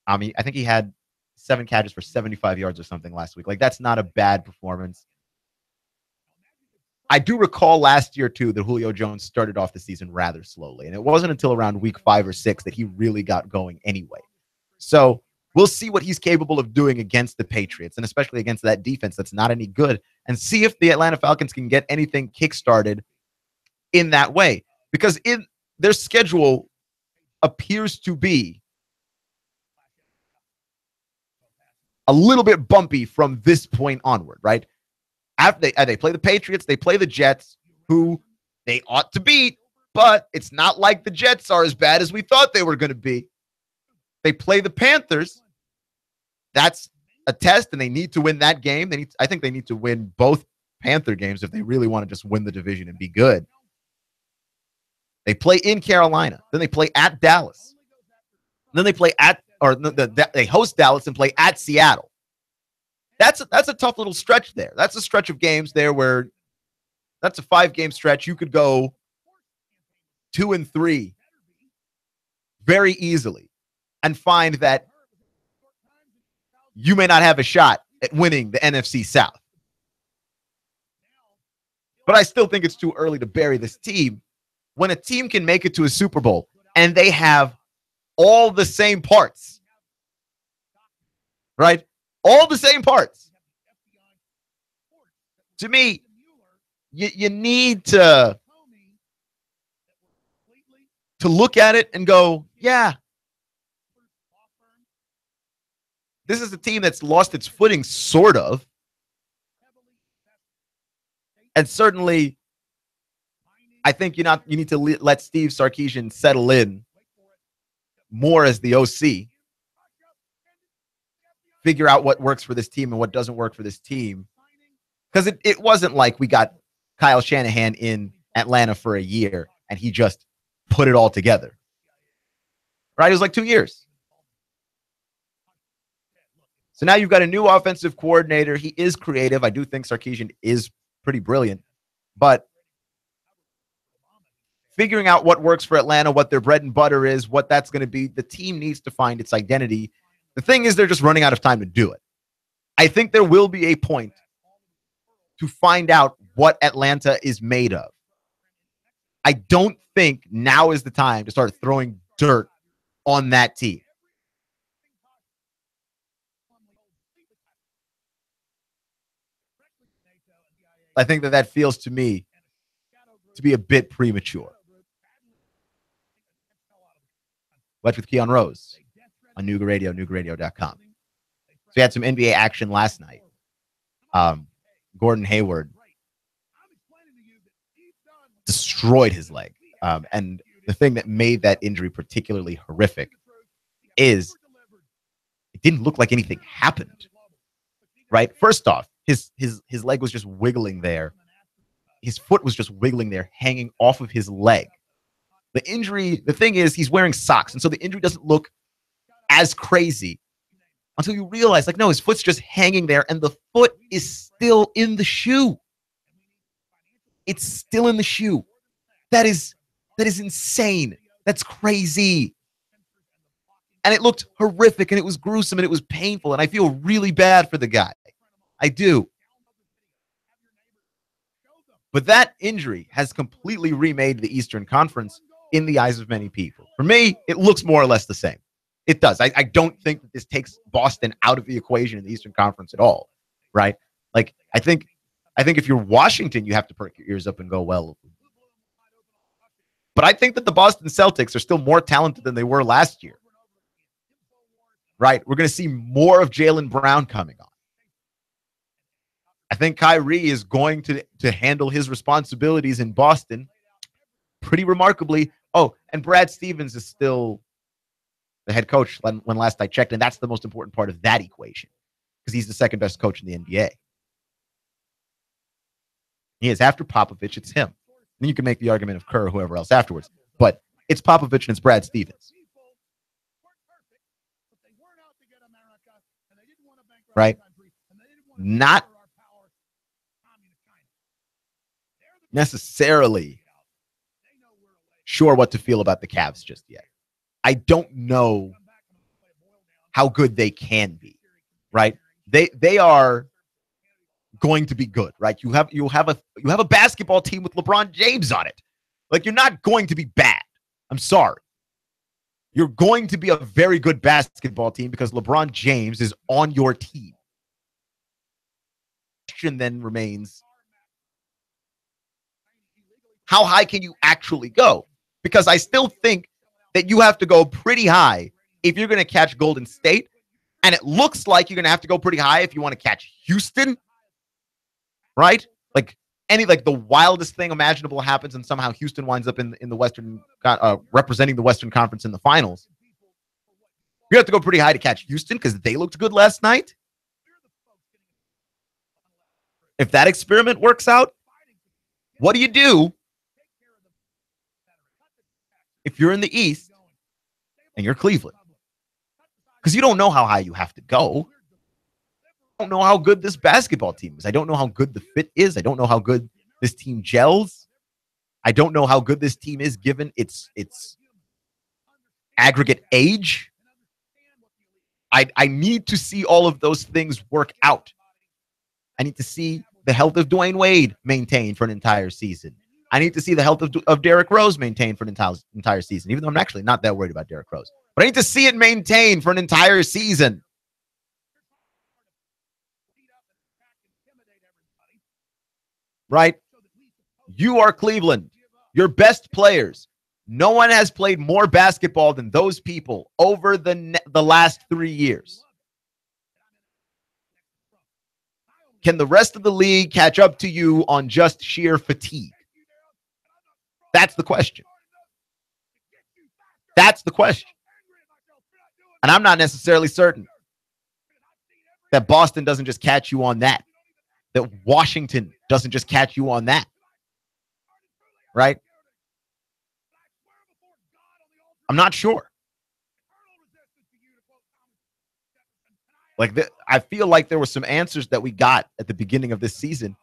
I mean, I think he had 7 catches for 75 yards or something last week. Like that's not a bad performance. I do recall last year too that Julio Jones started off the season rather slowly, and it wasn't until around week 5 or 6 that he really got going anyway. So we'll see what he's capable of doing against the Patriots, and especially against that defense that's not any good, and see if the Atlanta Falcons can get anything kickstarted in that way, because in their schedule appears to be a little bit bumpy from this point onward, right? After they play the Patriots, they play the Jets, who they ought to beat, but it's not like the Jets are as bad as we thought they were going to be. They play the Panthers. That's a test, and they need to win that game. I think they need to win both Panther games if they really want to just win the division and be good. They play in Carolina. Then they play at Dallas. then they play they host Dallas and play at Seattle. That's a tough little stretch there. That's a stretch of games there where that's a 5-game stretch. You could go 2-3 very easily and find that you may not have a shot at winning the NFC South. But I still think it's too early to bury this team. When a team can make it to a Super Bowl and they have all the same parts, right? All the same parts. To me, you need to look at it and go, yeah, this is a team that's lost its footing, sort of. And certainly, I think you need to let Steve Sarkisian settle in more as the OC. Figure out what works for this team and what doesn't work for this team. Because it wasn't like we got Kyle Shanahan in Atlanta for a year and he just put it all together. Right? It was like 2 years. So now you've got a new offensive coordinator. He is creative. I do think Sarkisian is pretty brilliant. But figuring out what works for Atlanta, what their bread and butter is, what that's going to be, the team needs to find its identity. The thing is, they're just running out of time to do it. I think there will be a point to find out what Atlanta is made of. I don't think now is the time to start throwing dirt on that team. I think that feels to me to be a bit premature. What's with Keon Rose on Nooga Radio, NoogaRadio.com. So we had some NBA action last night. Gordon Hayward destroyed his leg. And the thing that made that injury particularly horrific is it didn't look like anything happened. Right? First off, his leg was just wiggling there. His foot was just wiggling there, hanging off of his leg. The injury, the thing is, he's wearing socks. And so the injury doesn't look as crazy until you realize, like, no, his foot's just hanging there and the foot is still in the shoe. It's still in the shoe. That is insane. That's crazy. And it looked horrific and it was gruesome and it was painful. And I feel really bad for the guy. I do. But that injury has completely remade the Eastern Conference in the eyes of many people. For me, it looks more or less the same. It does. I don't think that this takes Boston out of the equation in the Eastern Conference at all, right? Like, I think if you're Washington, you have to perk your ears up and go, well. But I think that the Boston Celtics are still more talented than they were last year, right? We're going to see more of Jaylen Brown coming on. I think Kyrie is going to handle his responsibilities in Boston pretty remarkably. Oh, and Brad Stevens is still the head coach when last I checked, and that's the most important part of that equation because he's the second best coach in the NBA. He is. After Popovich, it's him. Then you can make the argument of Kerr or whoever else afterwards, but it's Popovich and it's Brad Stevens. Right? Not necessarily sure what to feel about the Cavs just yet. I don't know how good they can be, right? They are going to be good, right? You have a basketball team with LeBron James on it. Like, you're not going to be bad. I'm sorry. You're going to be a very good basketball team because LeBron James is on your team. The question then remains, how high can you actually go? Because I still think that you have to go pretty high if you're going to catch Golden State. And it looks like you're going to have to go pretty high if you want to catch Houston. Right? Like the wildest thing imaginable happens and somehow Houston winds up in the Western, representing the Western Conference in the finals. You have to go pretty high to catch Houston because they looked good last night. If that experiment works out, what do you do if you're in the East and you're Cleveland? Because you don't know how high you have to go. I don't know how good this basketball team is. I don't know how good the fit is. I don't know how good this team gels. I don't know how good this team is given its aggregate age. I need to see all of those things work out. I need to see the health of Dwayne Wade maintained for an entire season. I need to see the health of Derrick Rose maintained for an entire season, even though I'm actually not that worried about Derrick Rose. But I need to see it maintained for an entire season. Right? You are Cleveland. Your best players. No one has played more basketball than those people over the last 3 years. Can the rest of the league catch up to you on just sheer fatigue? That's the question. That's the question. And I'm not necessarily certain that Boston doesn't just catch you on that. That Washington doesn't just catch you on that. Right? I'm not sure. I feel like there were some answers that we got at the beginning of this season,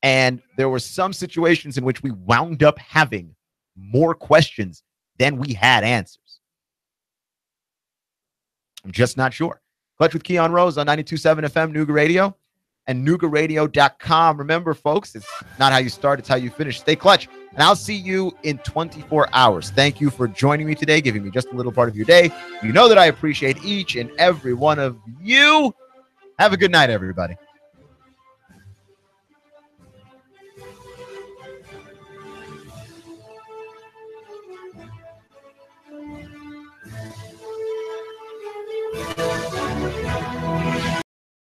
and there were some situations in which we wound up having more questions than we had answers. I'm just not sure. Clutch with Keon Rose on 92.7 FM, Nooga Radio, and NoogaRadio.com. Remember, folks, it's not how you start, it's how you finish. Stay clutch, and I'll see you in 24 hours. Thank you for joining me today, giving me just a little part of your day. You know that I appreciate each and every one of you. Have a good night, everybody.